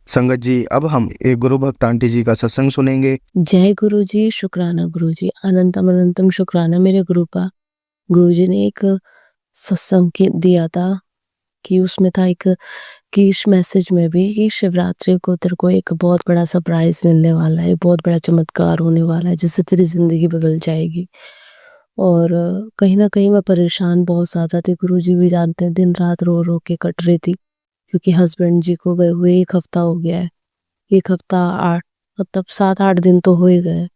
संगत जी, अब हम एक गुरु भक्त आंटी जी का सत्संग सुनेंगे। जय गुरु जी, शुक्राना गुरु जी, अनंतम अनंतम शुक्राना मेरे गुरु का। गुरु जी ने एक सत्संग दिया था कि उसमें था एक कि इस मैसेज में भी कि शिवरात्रि को तेरे को एक बहुत बड़ा सरप्राइज मिलने वाला है, बहुत बड़ा चमत्कार होने वाला है जिससे तेरी जिंदगी बदल जाएगी। और कहीं ना कहीं मैं परेशान बहुत ज़्यादा थी, गुरुजी भी जानते हैं, दिन रात रो रो के कट रही थी, क्योंकि हस्बैंड जी को गए हुए 1 हफ्ता हो गया है। 1 हफ्ता 8 मतलब 7-8 दिन तो हो ही गए,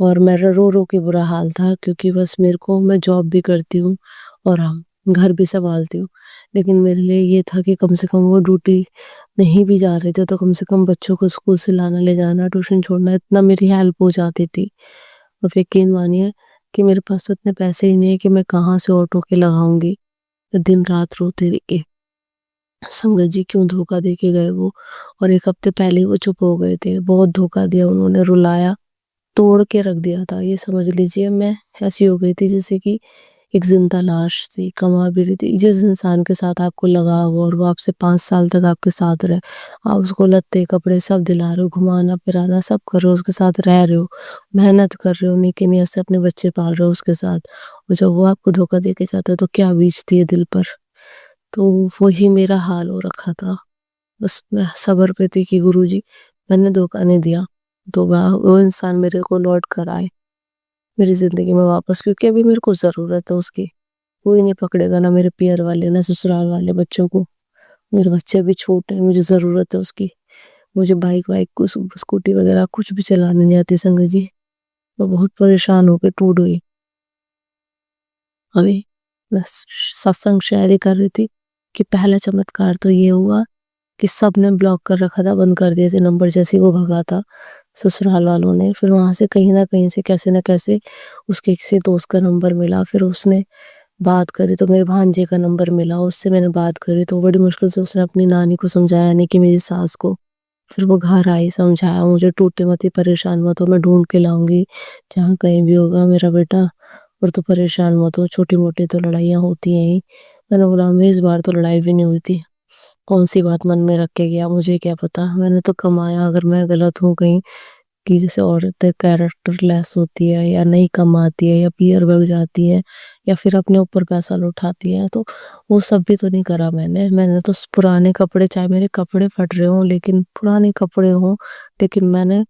और मेरा रो रो के बुरा हाल था, क्योंकि बस मेरे को, मैं जॉब भी करती हूँ और हम घर भी संभालती हूँ, लेकिन मेरे लिए ये था कि कम से कम वो ड्यूटी नहीं भी जा रहे थे तो कम से कम बच्चों को स्कूल से लाना ले जाना, ट्यूशन छोड़ना, इतना मेरी हेल्प हो जाती थी। और यकीन मानिए कि मेरे पास तो इतने पैसे ही नहीं है कि मैं कहाँ से ऑटो के लगाऊंगी। तो दिन रात रोती रही, संगत जी क्यों धोखा दे के गए वो, और 1 हफ्ते पहले वो चुप हो गए थे। बहुत धोखा दिया उन्होंने, रुलाया, तोड़ के रख दिया था। ये समझ लीजिए मैं ऐसी हो गई थी जैसे कि एक जिंदा लाश थी, कमा भी रही थी। जिस इंसान के साथ आपको लगा हो और वो आपसे 5 साल तक आपके साथ रहे, आप उसको लत्ते कपड़े सब दिला रहे हो, घुमाना फिराना सब कर रहे हो, उसके साथ रह रहे हो, मेहनत कर रहे हो, नेकी नियत से अपने बच्चे पाल रहे हो उसके साथ, और जब वो आपको धोखा दे के जाता है तो क्या बीतती है दिल पर। तो वही मेरा हाल हो रखा था। बस मैं सब्र पे थी कि गुरुजी मैंने धोखा नहीं दिया, तो वो इंसान मेरे को लौट कर आए मेरी जिंदगी में वापस, क्योंकि अभी मेरे को जरूरत है उसकी। कोई नहीं पकड़ेगा, ना मेरे पियर वाले ना ससुराल वाले बच्चों को। मेरे बच्चे भी छोटे हैं, मुझे जरूरत है उसकी। मुझे बाइक वाइक कुछ स्कूटी वगैरह कुछ भी चलाने नहीं आती संगत जी। मैं बहुत परेशान होकर टूट गई। अभी मैं सत्संग शेयर कर रही थी कि पहला चमत्कार तो ये हुआ कि सबने ब्लॉक कर रखा था, बंद कर दिए थे नंबर जैसे ही वो भगा था ससुराल वालों ने। फिर वहां से कहीं ना कहीं से कैसे ना कैसे उसके किसी दोस्त का नंबर मिला, फिर उसने बात करी तो मेरे भांजे का नंबर मिला, उससे मैंने बात करी तो बड़ी मुश्किल से उसने अपनी नानी को समझाया, यानी कि मेरी सास को। फिर वो घर आई, समझाया मुझे, टूटे मत ही, परेशान मत हो, मैं ढूंढ के लाऊंगी जहाँ कहीं भी होगा मेरा बेटा, और तो परेशान मत हो, छोटी मोटी तो लड़ाइयाँ होती हैं ही। मैंने बोला हमें इस बार तो लड़ाई भी नहीं हुई थी, कौन सी बात मन में रख के गया, मुझे क्या पता, मैंने तो कमाया। अगर मैं गलत हूँ कहीं कि जैसे औरतें कैरेक्टर लेस होती है या नहीं कमाती है या पीयर बग जाती है या फिर अपने ऊपर पैसा लुटाती है, तो वो सब भी तो नहीं करा मैंने तो पुराने कपड़े, चाहे मेरे कपड़े फट रहे हों लेकिन पुराने कपड़े हों, लेकिन मैंने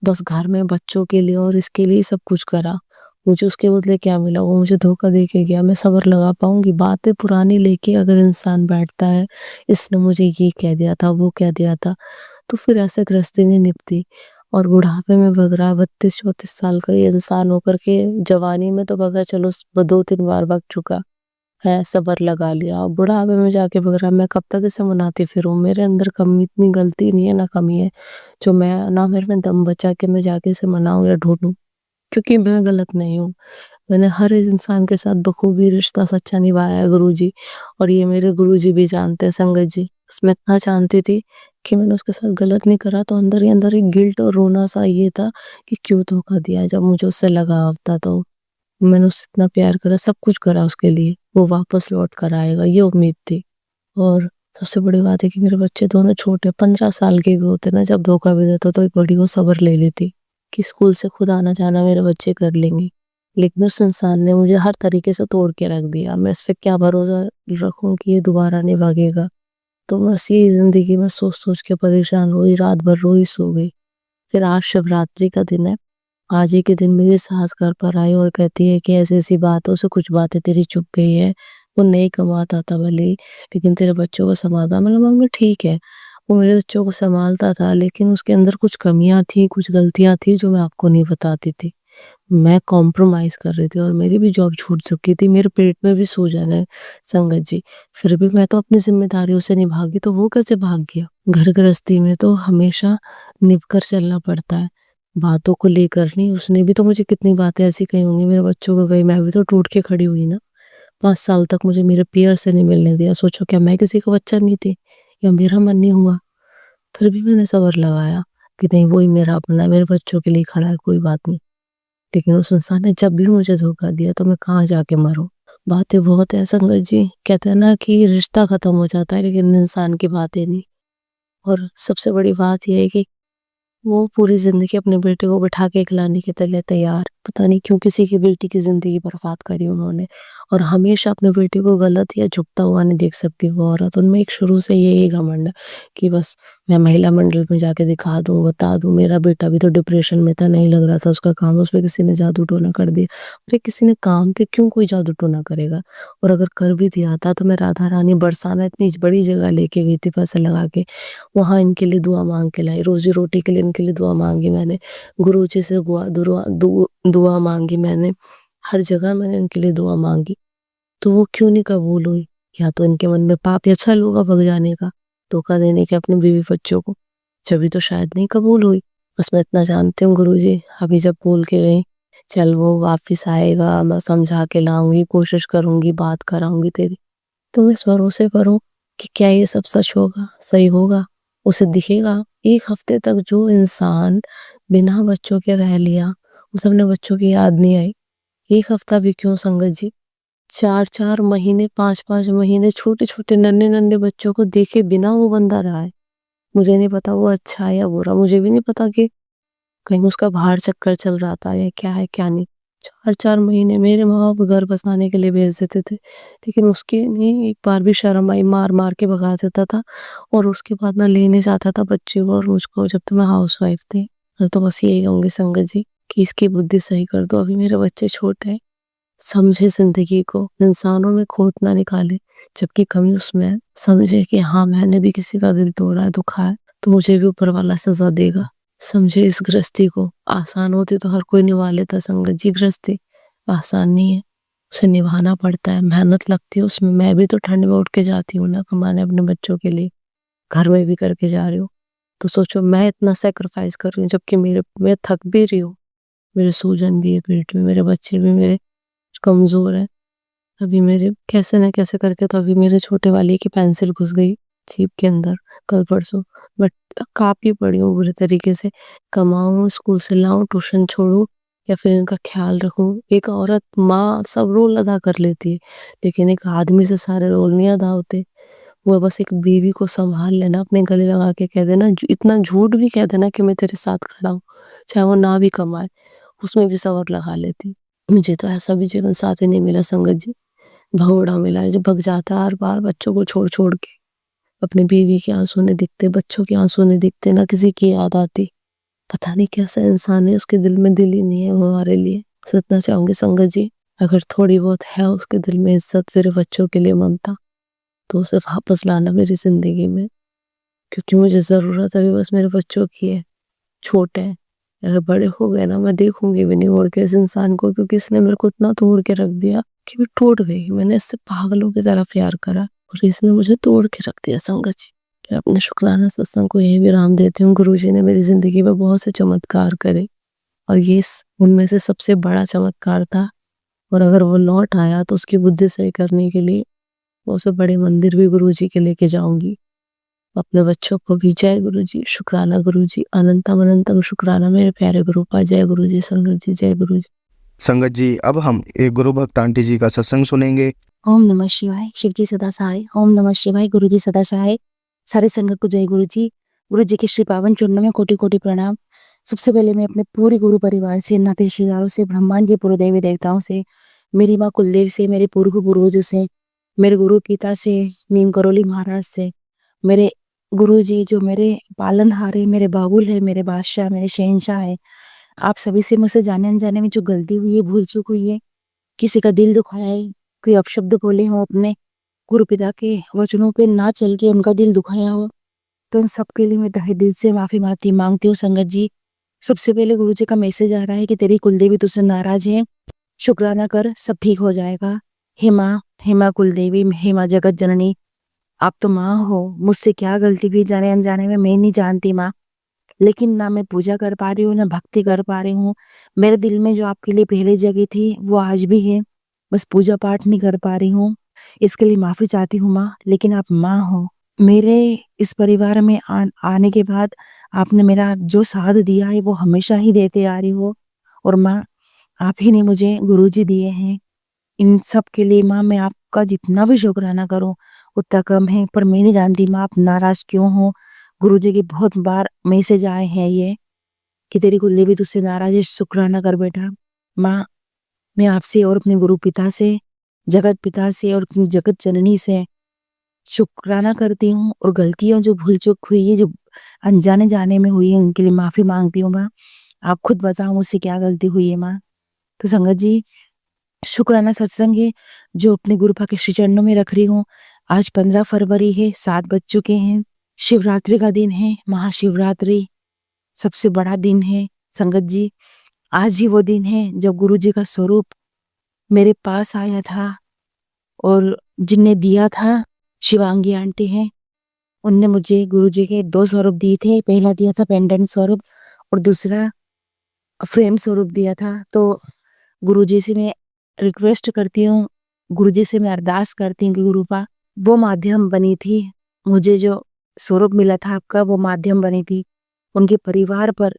बस घर में बच्चों के लिए और इसके लिए सब कुछ करा। मुझे उसके बदले क्या मिला, वो मुझे धोखा दे के गया। मैं सब्र लगा पाऊंगी? बातें पुरानी लेके अगर इंसान बैठता है, इसने मुझे ये कह दिया था, वो कह दिया था, तो फिर ऐसे गृहस्थी नहीं निभती। और बुढ़ापे में बगरा 32-34 साल का ये इंसान होकर के जवानी में तो बगैर चलो 2-3 बार बग चुका है, सब्र लगा लिया, और बुढ़ापे में जाके बगरा मैं कब तक इसे मनाती फिरूं। मेरे अंदर कमी इतनी गलती नहीं है ना कमी है जो मैं ना मेरे में दम बचा के मैं जाके इसे मनाऊं या ढूंढूं, क्योंकि मैं गलत नहीं हूँ। मैंने हर इस इंसान के साथ बखूबी रिश्ता सच्चा निभाया है गुरुजी, और ये मेरे गुरुजी भी जानते हैं संगत जी। मैं इतना जानती थी कि मैंने उसके साथ गलत नहीं करा, तो अंदर ही अंदर एक गिल्ट और रोना सा ये था कि क्यों धोखा दिया। जब मुझे उससे लगाव था तो मैंने उससे इतना प्यार करा, सब कुछ करा उसके लिए, वो वापस लौट कर आएगा ये उम्मीद थी। और सबसे बड़ी बात है कि मेरे बच्चे दोनों छोटे 15 साल के भी होते ना, जब धोखा भी देता तो एक बड़ी वो सब्र ले लेती कि स्कूल से खुद आना जाना मेरे बच्चे कर लेंगे। लेकिन उस इंसान ने मुझे हर तरीके से तोड़ के रख दिया। मैं इस पे क्या भरोसा रखूं कि ये दोबारा नहीं भागेगा। तो बस यही जिंदगी में सोच सोच के परेशान हुई, रात भर रोई सो गई। फिर आज शिवरात्रि का दिन है। आज ही के दिन मेरी सास घर पर आई और कहती है कि ऐसी ऐसी बातों से कुछ बातें तेरी चुप गई है। वो नहीं कमाता था भले ही, लेकिन तेरे बच्चों को संभालता। मतलब मम्मी ठीक है, वो मेरे बच्चों को संभालता था, लेकिन उसके अंदर कुछ कमियां थी, कुछ गलतियां थी जो मैं आपको नहीं बताती थी। मैं कॉम्प्रोमाइज़ कर रही थी और मेरी भी जॉब छूट चुकी थी, मेरे पेट में भी सूजन है संगत जी। फिर भी मैं तो अपनी ज़िम्मेदारियों से निभागी, तो वो कैसे भाग गया? घर गृहस्थी में तो हमेशा निभ कर चलना पड़ता है, बातों को लेकर नहीं। उसने भी तो मुझे कितनी बातें ऐसी कही होंगी, मेरे बच्चों को कही, मैं भी तो टूट के खड़ी हुई ना। 5 साल तक मुझे मेरे पेयर से नहीं मिलने दिया। सोचो क्या मैं किसी का बच्चा नहीं थी या मेरा मन नहीं हुआ? फिर भी मैंने सब्र लगाया कि नहीं, वो ही मेरा अपना है, मेरे बच्चों के लिए खड़ा है, कोई बात नहीं। लेकिन उस इंसान ने जब भी मुझे धोखा दिया तो मैं कहाँ जाके मरूं। बातें बहुत है संगत जी, कहते हैं ना कि रिश्ता खत्म हो जाता है लेकिन इंसान की बातें नहीं। और सबसे बड़ी बात यह है कि वो पूरी जिंदगी अपने बेटे को बिठा के खिलाने के लिए तैयार। पता नहीं क्यों किसी की बेटी की जिंदगी बर्बाद करी उन्होंने। और हमेशा अपने बेटे को गलत या झुकता हुआ नहीं देख सकती वो औरत। उनमें एक शुरू से यही घमंड है कि बस मैं महिला मंडल में जाके दिखा दूं, बता दूं मेरा बेटा भी तो डिप्रेशन में था, नहीं लग रहा था उसका काम, उस पर किसी ने जादू टोना कर दिया। अरे किसी ने काम पे क्यों कोई जादू टोना करेगा? और अगर कर भी दिया था तो मैं राधा रानी बरसाना इतनी बड़ी जगह लेके गई थी पैसे लगा के, वहां इनके लिए दुआ मांग के लाई, रोजी रोटी के लिए इनके लिए दुआ मांगी मैंने, गुरुजी से दुआ मांगी मैंने, हर जगह मैंने इनके लिए दुआ मांगी। तो वो क्यों नहीं कबूल हुई? या तो इनके मन में पाप या छल होगा भग जाने का, धोखा देने के अपने बीवी बच्चों को, जब तो शायद नहीं कबूल हुई। बस मैं इतना जानती हूँ गुरुजी, अभी जब बोल के गई चल वो वापिस आएगा, मैं समझा के लाऊंगी, कोशिश करूंगी, बात कराऊंगी तेरी। तुम इस भरोसे पर हो कि क्या ये सब सच होगा, सही होगा? उसे दिखेगा। एक हफ्ते तक जो इंसान बिना बच्चों के रह लिया, उसे अपने बच्चों की याद नहीं आई। एक हफ्ता भी क्यों संगत जी, 4-4 महीने, 5-5 महीने छोटे छोटे नन्हे नन्हे बच्चों को देखे बिना वो बंदा रहा है। मुझे नहीं पता वो अच्छा है या बुरा, मुझे भी नहीं पता कि कहीं उसका बाहर चक्कर चल रहा था या क्या है क्या नहीं। 4-4 महीने मेरे माँ बाप घर बसाने के लिए भेज देते थे, लेकिन उसके नहीं एक बार भी शर्म आई, मार मार के भगा देता था। और उसके बाद मैं लेने जाता था बच्चे को और मुझको, जब तक मैं हाउस वाइफ थी। मैं तो बस यही कहूंगी संगत जी कि इसकी बुद्धि सही कर दो। अभी मेरे बच्चे छोटे हैं, समझे जिंदगी को, इंसानों में खोट ना निकाले, जबकि कमी उसमें है। समझे कि हाँ मैंने भी किसी का दिल तोड़ा है, दुखा है, तो मुझे भी ऊपर वाला सजा देगा। समझे इस गृहस्थी को। आसान होती तो हर कोई निभा लेता संगत जी, गृहस्थी आसान नहीं है, उसे निभाना पड़ता है, मेहनत लगती है उसमें। मैं भी तो ठंड में उठ के जाती हूँ ना कमाने अपने बच्चों के लिए, घर में भी करके जा रही हूँ। तो सोचो मैं इतना सेक्रीफाइस कर रही हूँ, जबकि मैं थक भी रही हूँ, मेरे सूजन भी है पेट में, मेरे बच्चे भी मेरे कमजोर है। अभी मेरे कैसे न कैसे करके तो अभी मेरे छोटे वाले की पेंसिल घुस गई जीभ के अंदर कल परसों। बट काफी पड़ी हूँ बुरे तरीके से। कमाऊं, स्कूल से लाऊं, ट्यूशन छोड़ूं, या फिर इनका ख्याल रखूं। एक औरत माँ सब रोल अदा कर लेती है, लेकिन एक आदमी से सारे रोल नहीं अदा होते। वो बस एक बीवी को संभाल लेना, अपने गले लगा के कह देना, इतना झूठ भी कह देना कि मैं तेरे साथ खड़ा हूँ, चाहे वो ना भी कमाए, उसमें भी सबर लगा लेती। मुझे तो ऐसा भी जीवन साथी नहीं मिला संगत जी, भगोड़ा मिला है जो भग जाता है हर बार बच्चों को छोड़ छोड़ के। अपने बीवी के आंसू नहीं दिखते, बच्चों के आंसू नहीं दिखते, ना किसी की याद आती। पता नहीं कैसा इंसान है, उसके दिल में दिल ही नहीं है वो हमारे लिए। सतना चाहूंगी संगत जी, अगर थोड़ी बहुत है उसके दिल में इज्जत, मेरे बच्चों के लिए ममता, तो उसे वापस लाना मेरी जिंदगी में। क्योंकि मुझे ज़रूरत अभी बस मेरे बच्चों की है, छोटे हैं। अगर बड़े हो गए ना, मैं देखूँगी भी नहीं और के इस इंसान को, क्योंकि इसने मेरे को इतना तोड़ के रख दिया कि मैं टूट गई। मैंने इससे पागलों की तरह प्यार करा और इसने मुझे तोड़ के रख दिया संगत जी। मैं अपने शुक्राना सत्संग को यही विराम देती हूँ। गुरुजी ने मेरी ज़िंदगी में बहुत से चमत्कार करे और ये उनमें से सबसे बड़ा चमत्कार था। और अगर वो लौट आया तो उसकी बुद्धि सही करने के लिए मैं उसे बड़े मंदिर भी गुरुजी के लेके जाऊंगी। अपने बच्चों को भी जय गुरुजी, शुक्राना गुरुजी, अनंतम अनंतम शुक्राना मेरे प्यारे गुरुपा। जय गुरुजी संगत जी, जय गुरुजी। संगत जी, अब हम एक गुरु भक्त आंटी जी का सत्संग सुनेंगे। ओम नमः शिवाय। शिव जी सदा सहाय। ओम नमः शिवाय। गुरु जी सदा सहाय। सारे संगत को जय गुरु जी। गुरु जी के श्री पावन चरणों में कोटि कोटि प्रणाम। सबसे पहले मैं अपने पूरे गुरु परिवार से, नाते रिश्तेदारों से, ब्रह्मांड के पूरे देवी देवताओं से, मेरी माँ कुलदेव से, मेरे पूर्व पूर्वजों से, मेरे गुरु पिता से, नीम करोली महाराज से, मेरे गुरु जी जो मेरे पालनहार है, मेरे बाबुल है, मेरे बादशाह, मेरे शहंशाह है, आप सभी से मुझसे जाने अनजाने में जो गलती हुई है, भूल चूक हुई है, किसी का दिल दुखाया है, कोई अपशब्द बोले हो, अपने गुरु पिता के वचनों पे ना चल के उनका दिल दुखाया हो, तो उन सबके लिए मैं तहे दिल से माफी मांगती हूँ संगत जी। सबसे पहले गुरु जी का मैसेज आ रहा है कि तेरी कुलदेवी तुझसे नाराज है, शुक्राना कर, सब ठीक हो जाएगा। हे माँ, हे माँ कुलदेवी, हे माँ जगत जननी, आप तो माँ हो, मुझसे क्या गलती हुई जाने अनजाने में मैं नहीं जानती माँ, लेकिन ना मैं पूजा कर पा रही हूँ, ना भक्ति कर पा रही हूँ। मेरे दिल में जो आपके लिए पहले जगह थी वो आज भी है, बस पूजा पाठ नहीं कर पा रही हूँ। इसके लिए माफी चाहती हूँ माँ, लेकिन आप माँ हो। मेरे इस परिवार में आने के बाद आपने मेरा जो साथ दिया है वो हमेशा ही देते आ रही हो, और माँ आप ही ने मुझे गुरुजी दिए हैं। इन सब के लिए माँ मैं आपका जितना भी शुक्राना करूँ उतना कम है, पर मैं नहीं जानती माँ आप नाराज क्यों हो। गुरुजी के बहुत बार मैसेज आए हैं ये कि तेरी कुलदेवी तुझसे नाराज है, शुक्राना कर बेटा। माँ मैं आपसे और अपने गुरु पिता से, जगत पिता से और अपनी जगत जननी से शुक्राना करती हूँ, और गलतियों जो भूल चूक हुई है, जो अनजाने जाने में हुई है, उनके लिए माफी मांगती हूँ माँ। आप खुद बताओ मुझसे क्या गलती हुई है माँ। तो संगत जी, शुक्राना सत्संग है जो अपने गुरुपा के श्री चरणों में रख रही हूँ। आज 15 फरवरी है, 7 बज चुके हैं। शिवरात्रि का दिन है, महाशिवरात्रि सबसे बड़ा दिन है संगत जी। आज ही वो दिन है जब गुरु जी का स्वरूप मेरे पास आया था, और जिनने दिया था शिवांगी आंटी हैं, उनने मुझे गुरु जी के 2 स्वरूप दिए थे। पहला दिया था पेंडेंट स्वरूप और दूसरा फ्रेम स्वरूप दिया था। तो गुरु जी से मैं रिक्वेस्ट करती हूँ, गुरु जी से मैं अरदास करती हूँ कि गुरुपा वो माध्यम बनी थी, मुझे जो स्वरूप मिला था आपका वो माध्यम बनी थी। उनके परिवार पर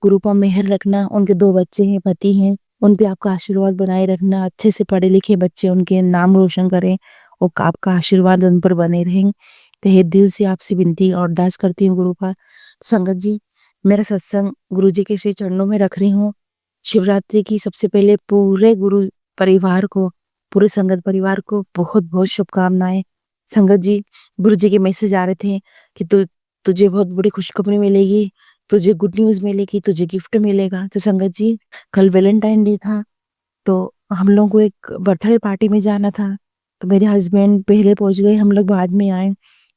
गुरुपा मेहर रखना, उनके 2 बच्चे हैं, पति हैं, उन पे आपका आशीर्वाद बनाए रखना, अच्छे से पढ़े लिखे बच्चे उनके नाम रोशन करें और आपका आशीर्वाद उन पर बने रहें। तहे दिल से आपसे विनती और अरदास करती हूँ गुरुपा। संगत जी, मेरा सत्संग गुरु जी के श्री चरणों में रख रही हूँ। शिवरात्रि की सबसे पहले पूरे गुरु परिवार को, पूरे संगत परिवार को बहुत बहुत शुभकामनाएं। संगत जी, गुरु जी के मैसेज आ रहे थे कि तुझे बहुत बड़ी खुशखबरी मिलेगी, तुझे गुड न्यूज मिलेगी, तुझे गिफ्ट मिलेगा। तो संगत जी, कल वैलेंटाइन डे था, तो हम लोग को एक बर्थडे पार्टी में जाना था, तो मेरे हस्बैंड पहले पहुंच गए, हम लोग बाद में आए।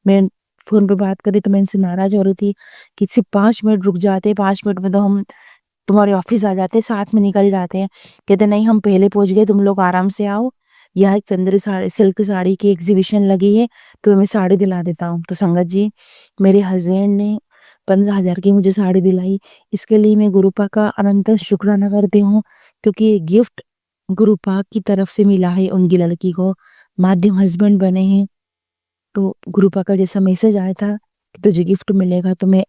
मैं फोन पे बात करी तो मैं इनसे नाराज हो रही थी कि सिर्फ 5 मिनट रुक जाते, 5 मिनट में तो हम तुम्हारे ऑफिस आ जाते, साथ में निकल जाते हैं। कहते नहीं हम पहले पहुंच गए, तुम लोग आराम से आओ, यहाँ एक चंदेरी साड़ी, सिल्क साड़ी की एग्जीबिशन लगी है, तो मैं साड़ी दिला देता हूँ। तो संगत जी, मेरे हस्बैंड ने 15,000 की मुझे साड़ी दिलाई। इसके लिए मैं गुरुपा का अनंत शुक्राना करती हूँ, क्योंकि ये गिफ्ट गुरुपा की तरफ से मिला है उनकी लड़की को, माध्यम हस्बैंड बने हैं। तो गुरुपा का जैसा मैसेज आया था कि तुझे गिफ्ट मिलेगा, तो मैं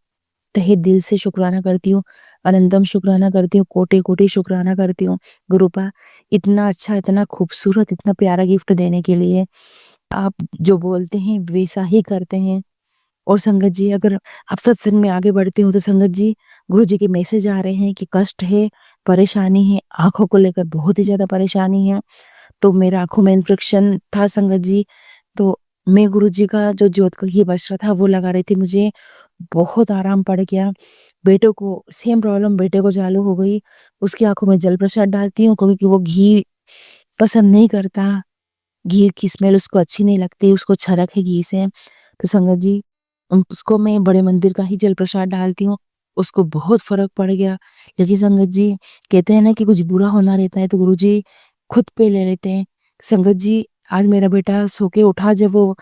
तहे दिल से शुक्राना करती हूँ, अनंतम शुक्राना करती हूँ, कोटि कोटि शुक्राना करती हूँ गुरुपा, इतना अच्छा, इतना खूबसूरत, इतना प्यारा गिफ्ट देने के लिए। आप जो बोलते हैं वैसा ही करते हैं। और संगत जी, अगर आप सत्संग में आगे बढ़ते हो तो संगत जी, गुरु जी के मैसेज आ रहे हैं कि कष्ट है, परेशानी है, आंखों को लेकर बहुत ही ज्यादा परेशानी है। तो मेरे आंखों में इन्फेक्शन था संगत जी, तो मैं गुरु जी का जो ज्योत का घी बच रहा था वो लगा रही थी, मुझे बहुत आराम पड़ गया। बेटे को सेम प्रॉब्लम, बेटे को चालू हो गई, उसकी आंखों में जल प्रसाद डालती हूँ क्योंकि वो घी पसंद नहीं करता, घी की स्मेल उसको अच्छी नहीं लगती, उसको छरक है घी से। तो संगत जी, उसको मैं बड़े मंदिर का ही जल प्रसाद डालती हूँ, उसको बहुत फ़र्क पड़ गया। लेकिन संगत जी, कहते हैं ना कि कुछ बुरा होना रहता है तो गुरुजी खुद पे ले लेते हैं। संगत जी, आज मेरा बेटा सो के उठा, जब वो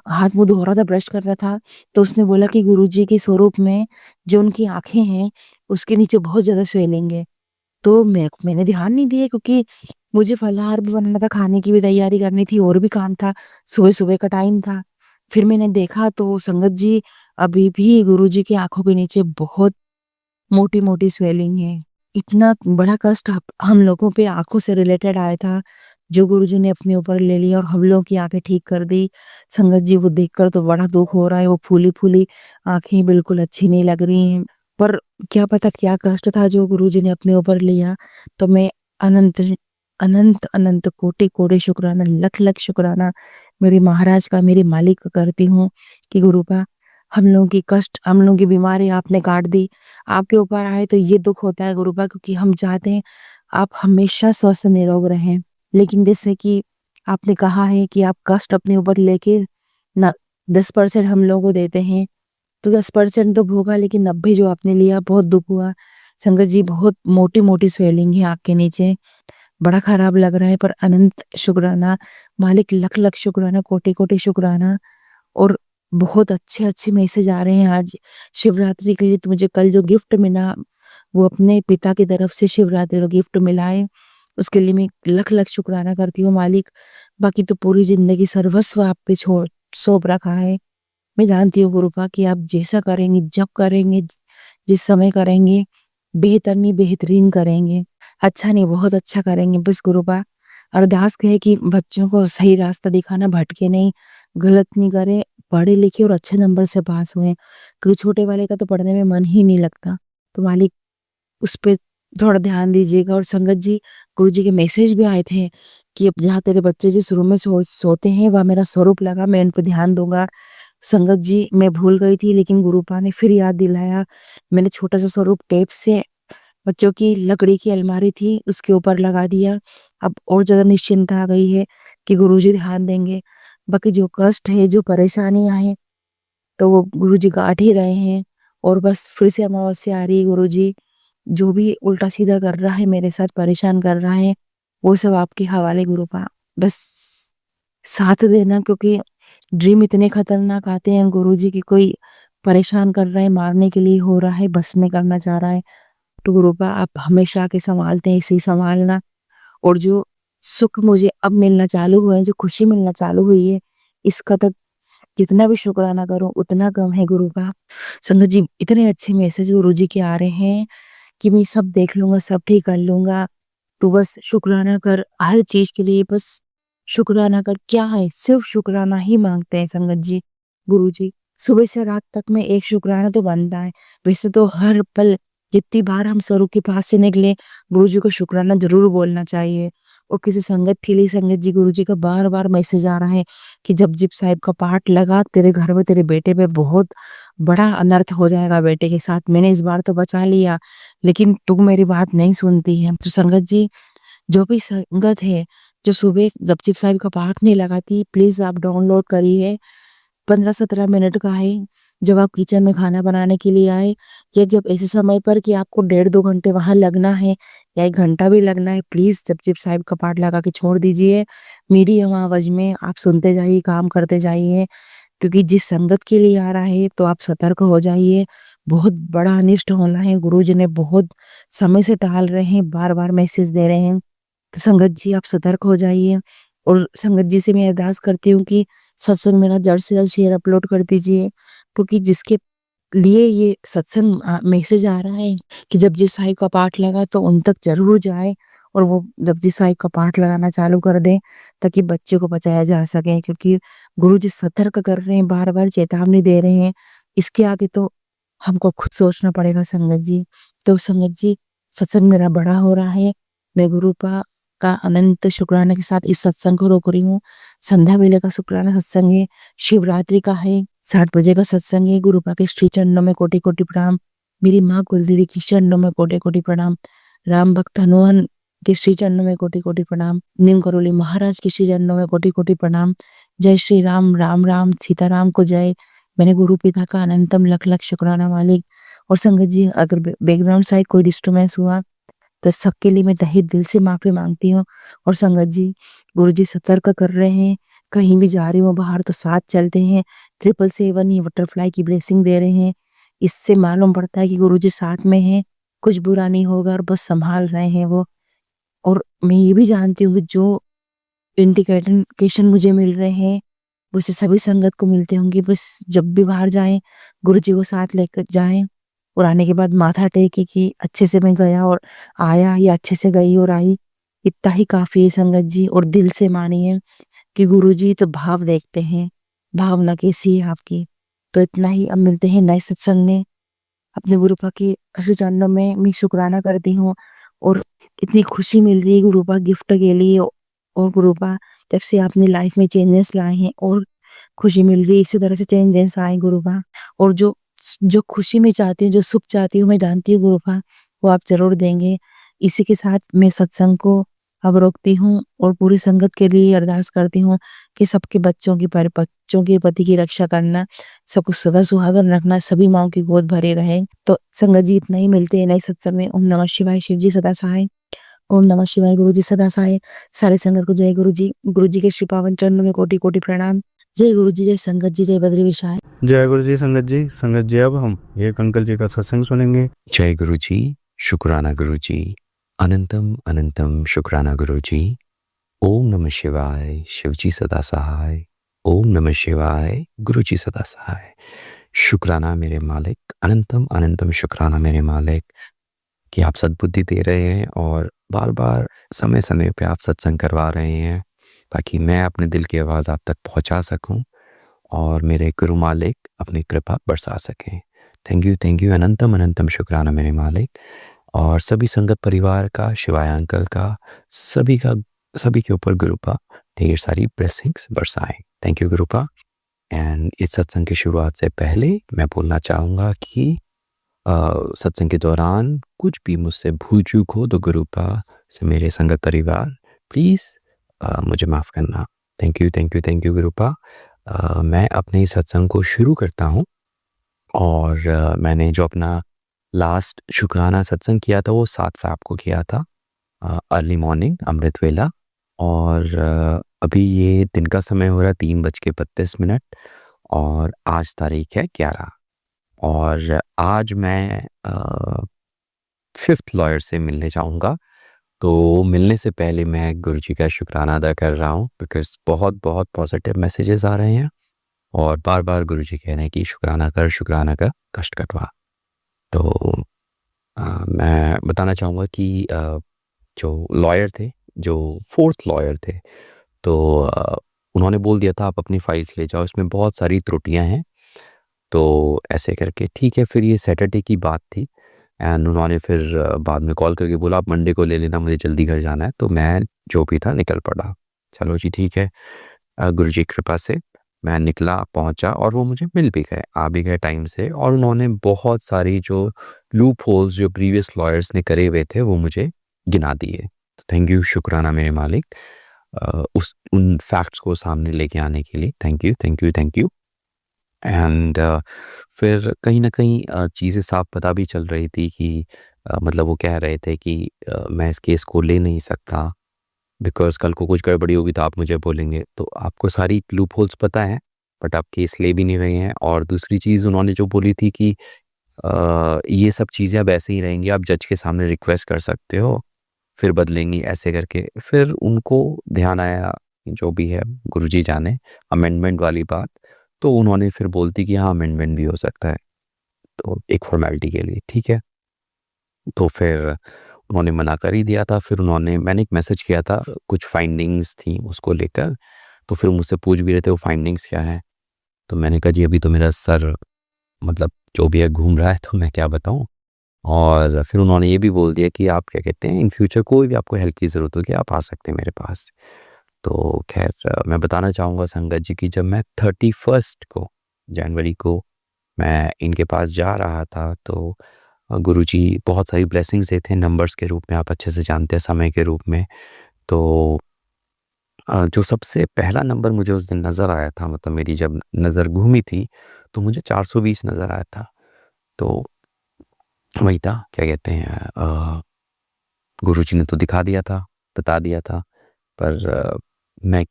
हाथ-मुँह धो रहा था, ब्रश कर रहा था, तो उसने बोला कि गुरुजी के स्वरूप में जो उनकी आँखें हैं, उसके नीचे बहुत ज़्यादा स्वेलिंग है। तो मैंने ध्यान नहीं दिया, क्योंकि मुझे फलाहार भी बनाना था, खाने की भी तैयारी करनी थी, और भी काम था, सुबह-सुबह का टाइम था। फिर मैंने देखा तो संगत जी, अभी भी गुरुजी की आँखों के नीचे बहुत मोटी-मोटी स्वेलिंग है। इतना बड़ा कष्ट हम लोगों पे आँखों से रिलेटेड आया था, जो गुरुजी ने अपने ऊपर ले लिया और हम लोगों की आँखें ठीक कर दी। संगत जी, वो देखकर तो बड़ा दुःख हो रहा है, वो फूली-फूली आँखें बिल्कुल अच्छी नहीं लग रही हैं। पर क्या पता क्या कष्ट था जो गुरुजी ने अपने ऊपर लिया। तो मैं अनंत अनंत अनंत कोटि-कोटि शुक्राना, लख-लख शुक्राना मेरे महाराज का, मेरे मालिक का करती हूँ कि गुरुपा, हम लोगों की कष्ट, हम लोगों की बीमारी आपने काट दी। आपके ऊपर आए तो ये दुःख होता है गुरुपा, क्योंकि हम चाहते हैं आप हमेशा स्वस्थ निरोग रहें। लेकिन जैसे कि आपने कहा है कि आप कष्ट अपने ऊपर लेके ना 10% हम लोगों को देते हैं, तो 10% तो भोगा, लेकिन 90 जो आपने लिया, बहुत दुःख हुआ। संगत जी, बहुत मोटी-मोटी स्वेलिंग है आँख के नीचे, बड़ा खराब लग रहा है, पर अनंत शुक्राना मालिक, लख-लख शुक्राना, कोटि-कोटि शुक्राना। और बहुत अच्छे-अच्छे मैसेज आ रहे हैं आज शिवरात्रि के लिए। तो मुझे कल जो गिफ्ट मिला, वो अपने पिता की तरफ से शिवरात्रि का गिफ्ट मिला है, उसके लिए मैं लख-लख शुक्राना करती हूँ मालिक। बाकी तो पूरी ज़िंदगी सर्वस्व आप पे छोड़ सौंप रखा है। मैं जानती हूँ गुरुपा कि आप जैसा करेंगे, जब करेंगे, जिस समय करेंगे, बेहतर नहीं बेहतरीन करेंगे। अच्छा नहीं, बहुत अच्छा करेंगे। बस गुरुपा, अरदास है कि बच्चों को सही रास्ता दिखाना, भटके नहीं, गलत नहीं करें, पढ़े लिखे और अच्छे नंबर से पास हुए। क्योंकि छोटे वाले का तो पढ़ने में मन ही नहीं लगता। तो मालिक, उस पे थोड़ा ध्यान दीजिएगा। और संगत जी, गुरुजी के मैसेज भी आए थे कि अब जहाँ तेरे बच्चे जिस रूम में सोते हैं, वहाँ मेरा स्वरूप लगा, मैं उन पे ध्यान दूँगा। संगत जी, मैं भूल गई थी, लेकिन गुरुपा ने फिर याद दिलाया। मैंने छोटा-सा स्वरूप टेप से, बच्चों की लकड़ी की अलमारी थी, उसके ऊपर लगा दिया। अब और ज़्यादा निश्चिंतता आ गई है कि गुरुजी ध्यान देंगे। बाकी जो कष्ट है, जो परेशानियाँ हैं, तो वो गुरुजी काट ही रहे हैं। और बस फिर से अमावस्या आ रही है गुरुजी, जो भी उल्टा-सीधा कर रहा है, मेरे साथ परेशान कर रहा है, वो सब आपके हवाले गुरुपा। बस साथ देना, क्योंकि ड्रीम इतने खतरनाक आते हैं गुरुजी की, कोई परेशान कर रहा है, मारने के लिए हो रहा है, बस में करना चाह रहा है। तो गुरुपा, आप हमेशा आके संभालते हैं, ऐसे ही संभालना। और जो सुख मुझे अब मिलना चालू हुआ है, जो खुशी मिलना चालू हुई है, इसका तो जितना भी शुक्राना करूँ उतना कम है गुरुपा। संगत जी, इतने अच्छे मैसेज गुरुजी के आ रहे हैं कि मैं सब देख लूँगा, सब ठीक कर लूँगा। तू बस शुक्राना कर हर चीज़ के लिए, बस शुक्राना कर। क्या है, सिर्फ़ शुक्राना ही माँगते हैं संगत जी, गुरुजी। सुबह से रात तक में एक शुक्राना तो बनता है। वैसे तो हर पल जितनी बार हम स्वरूप के पास से निकले, गुरुजी को शुक्राना ज़रूर बोलना चाहिए। और किसी संगत के लिए संगत जी, गुरुजी का बार-बार मैसेज आ रहा है कि जपजी साहिब का पाठ लगा, तेरे घर में तेरे बेटे पे बहुत बड़ा अनर्थ हो जाएगा बेटे के साथ। मैंने इस बार तो बचा लिया, लेकिन तू मेरी बात नहीं सुनती है। तो संगत जी, जो भी संगत है, जो सुबह जपजी साहिब का पाठ नहीं लगाती, प्लीज़ आप डाउनलोड करिए। 15-17 मिनट का है। जब आप किचन में खाना बनाने के लिए आए, या जब ऐसे समय पर कि आपको 1.5-2 घंटे वहाँ लगना है, या 1 घंटा भी लगना है, प्लीज़ जपजी साहिब का पाठ लगा के छोड़ दीजिए। मीडियम आवाज़ में आप सुनते जाइए, काम करते जाइए। क्योंकि जिस संगत के लिए आ रहा है, तो आप सतर्क हो जाइए। बहुत बड़ा अनिष्ट होना है, गुरुजी ने बहुत समय से टाल रहे हैं, बार-बार मैसेज दे रहे हैं। तो संगत जी, आप सतर्क हो जाइए। और संगत जी से मैं अरदास करती हूँ कि सत्संग मेरा जल्द से जल्द शेयर अपलोड कर दीजिए, क्योंकि जिसके लिए ये सत्संग मैसेज आ रहा है कि जपजी साहिब का पाठ लगा, तो उन तक ज़रूर जाए और वो जपजी साहिब का पाठ लगाना चालू कर दें, ताकि बच्चे को बचाया जा सके। क्योंकि गुरुजी सतर्क कर रहे हैं, बार-बार चेतावनी दे रहे हैं। इसके आगे तो हमको खुद सोचना पड़ेगा संगत जी। तो संगत जी, सत्संग मेरा बड़ा हो रहा है। मैं गुरुपा का अनंत शुक्राना के साथ इस सत्संग को रोक रही हूँ। संध्या वेले का शुक्राना सत्संग है, शिवरात्रि का है, 7 बजे का सत्संग है। गुरुपा के श्री चरणों में कोटि-कोटि प्रणाम। मेरी माँ कुलदेवी के चरणों में कोटि-कोटि प्रणाम। राम भक्त हनुमान के श्री चरणों में कोटि-कोटि प्रणाम। नीम करोली महाराज के श्री चरणों में कोटि-कोटि प्रणाम। जय श्री राम, राम राम, सीताराम को जय। मैंने गुरु पिता का अनंतम लख लख शुक्राना मालिक। और संगत जी, अगर बैकग्राउंड साइड कोई डिस्टर्बेंस हुआ तो सबके लिए मैं तहे दिल से माफी मांगती हूँ। और संगत जी, गुरुजी सतर्क कर रहे हैं, कहीं भी जा रही हो बाहर तो साथ चलते हैं। 777 ये बटरफ्लाई की ब्लेसिंग दे रहे हैं। इससे मालूम पड़ता है कि गुरुजी साथ में हैं, कुछ बुरा नहीं होगा और बस संभाल रहे हैं वो। और मैं ये भी जानती हूँ कि जो इंडिकेशन मुझे मिल रहे हैं उसे सभी संगत को मिलते होंगे। बस जब भी बाहर जाएं गुरुजी को साथ लेकर जाएं और आने के बाद माथा टेके कि अच्छे से मैं गया और आया, या अच्छे से गई और आई, इतना ही काफी है संगत जी। और दिल से मानिए कि गुरुजी तो भाव देखते हैं, भावना कैसी है आपकी। तो इतना ही, अब मिलते हैं नए सत्संग में। अपने गुरुपा के असु चरणों में मैं शुक्राना करती हूँ और इतनी खुशी मिल रही है गुरुपा गिफ्ट के लिए। और गुरुपा, जब से आपने लाइफ में चेंजेस लाए हैं और खुशी मिल रही है, इसी तरह से चेंजेस आए गुरुपा। और जो जो खुशी में चाहती हूँ, जो सुख चाहती हूँ, मैं जानती हूँ गुरुपा वो आप जरूर देंगे। इसी के साथ मैं सत्संग को अब रोकती हूँ और पूरी संगत के लिए अरदास करती हूँ कि सबके बच्चों के पति की रक्षा करना, सबको सदा सुहागन रखना, सभी माओ की गोद भरे रहे। तो संगत जी, इतना ही, मिलते हैं नए सत्संग में। ओम नमः शिवाय। शिव जी सदा सहाय। ओम नमः शिवाय। गुरु जी सदा सहाय। सारे संगत को जय गुरु जी। गुरु जी के श्री पावन चरणों में कोटि कोटि प्रणाम। जय गुरु जी, जय संगत जी, जय बद्री विशाल। जय गुरु जी संगत जी। संगत जी, अब हम एक अंकल जी का सत्संग सुनेंगे। जय गुरु जी, शुक्राना गुरु जी, अनंतम अनंतम शुक्राना गुरु जी। ओम नमः शिवाय, शिव जी सदा सहाय। ओम नमः शिवाय, गुरु जी सदा सहाय। शुक्राना मेरे मालिक, अनंतम अनंतम शुक्राना मेरे मालिक कि आप सद्बुद्धि दे रहे हैं और बार बार समय समय पे आप सत्संग करवा रहे हैं ताकि मैं अपने दिल की आवाज़ आप तक पहुंचा सकूं और मेरे गुरु मालिक अपनी कृपा बरसा सकें। थैंक यू अनंतम अनंतम शुक्राना मेरे मालिक। और सभी संगत परिवार का, शिवाय अंकल का, सभी के ऊपर गुरुपा ढेर सारी ब्लेसिंग्स बरसाएं। Thank you Gurupa. एंड इस सत्संग की शुरुआत से पहले मैं बोलना चाहूँगा कि सत्संग के दौरान कुछ भी मुझसे भूल चूक हो तो गुरुपा से मेरे संगत परिवार प्लीज़ मुझे माफ़ करना। Thank you गुरुपा। मैं अपने इस सत्संग को शुरू करता हूँ। और मैंने जो अपना लास्ट शुक्राना सत्संग किया था वो 7 फ़रवरी को किया था, अर्ली मॉर्निंग अमृत वेला। और अभी ये दिन का समय हो रहा है 3:32 और आज तारीख है 11। और आज मैं 5th लॉयर से मिलने जाऊंगा। तो मिलने से पहले मैं गुरुजी का शुक्राना अदा कर रहा हूँ बिकॉज़ बहुत बहुत पॉजिटिव मैसेजेस आ रहे हैं और बार बार गुरुजी कह रहे हैं कि शुक्राना कर, कष्ट कटवा। तो मैं बताना चाहूँगा कि जो लॉयर थे, जो 4th लॉयर थे, तो उन्होंने बोल दिया था आप अपनी फाइल्स ले जाओ, इसमें बहुत सारी त्रुटियां हैं। तो ऐसे करके ठीक है, फिर ये सैटरडे की बात थी एंड उन्होंने फिर बाद में कॉल करके बोला आप मंडे को ले लेना, मुझे जल्दी घर जाना है। तो मैं जो भी था निकल पड़ा। चलो जी ठीक है, गुरुजी की कृपा से मैं निकला, पहुंचा और वो मुझे मिल भी गए, आ भी गए टाइम से। और उन्होंने बहुत सारी जो लूप होल्स जो प्रीवियस लॉयर्स ने करे हुए थे वो मुझे गिना दिए। तो थैंक यू, शुक्राना मेरे मालिक उन फैक्ट्स को सामने लेके आने के लिए। Thank you. एंड फिर कहीं ना कहीं चीज़ें साफ पता भी चल रही थी कि मतलब वो कह रहे थे कि मैं इस केस को ले नहीं सकता बिकॉज़ कल को कुछ गड़बड़ी होगी तो आप मुझे बोलेंगे। तो आपको सारी लूप होल्स पता है बट आप केस ले भी नहीं रहे हैं। और दूसरी चीज़ उन्होंने जो बोली थी कि ये सब चीज़ें अब ऐसे ही रहेंगी, आप जज के सामने रिक्वेस्ट कर सकते हो फिर बदलेंगी, ऐसे करके। फिर उनको ध्यान आया, जो भी है गुरुजी जाने, अमेंडमेंट वाली बात। तो उन्होंने फिर बोलती कि हाँ अमेंडमेंट भी हो सकता है, तो एक फॉर्मेलिटी के लिए ठीक है। तो फिर उन्होंने मना कर ही दिया था। फिर मैंने एक मैसेज किया था, कुछ फाइंडिंग्स थी उसको लेकर। तो फिर मुझसे पूछ भी रहे थे वो फाइंडिंग्स क्या है। तो मैंने कहा जी अभी तो मेरा सर मतलब जो भी है घूम रहा है, तो मैं क्या बताऊं। और फिर उन्होंने ये भी बोल दिया कि आप क्या कहते हैं, इन फ्यूचर कोई भी आपको हेल्प की ज़रूरत होगी आप आ सकते हैं मेरे पास। तो खैर मैं बताना चाहूँगा संगत जी की जब मैं 31 जनवरी को मैं इनके पास जा रहा था तो गुरुजी बहुत सारी ब्लेसिंग्स देते हैं नंबर्स के रूप में, आप अच्छे से जानते हैं, समय के रूप में। तो जो सबसे पहला नंबर मुझे उस दिन नज़र आया था, मतलब मेरी जब नज़र घूमी थी तो मुझे 420 नज़र आया था। तो वही था, क्या कहते हैं, गुरुजी ने तो दिखा दिया था, बता दिया था, पर मैं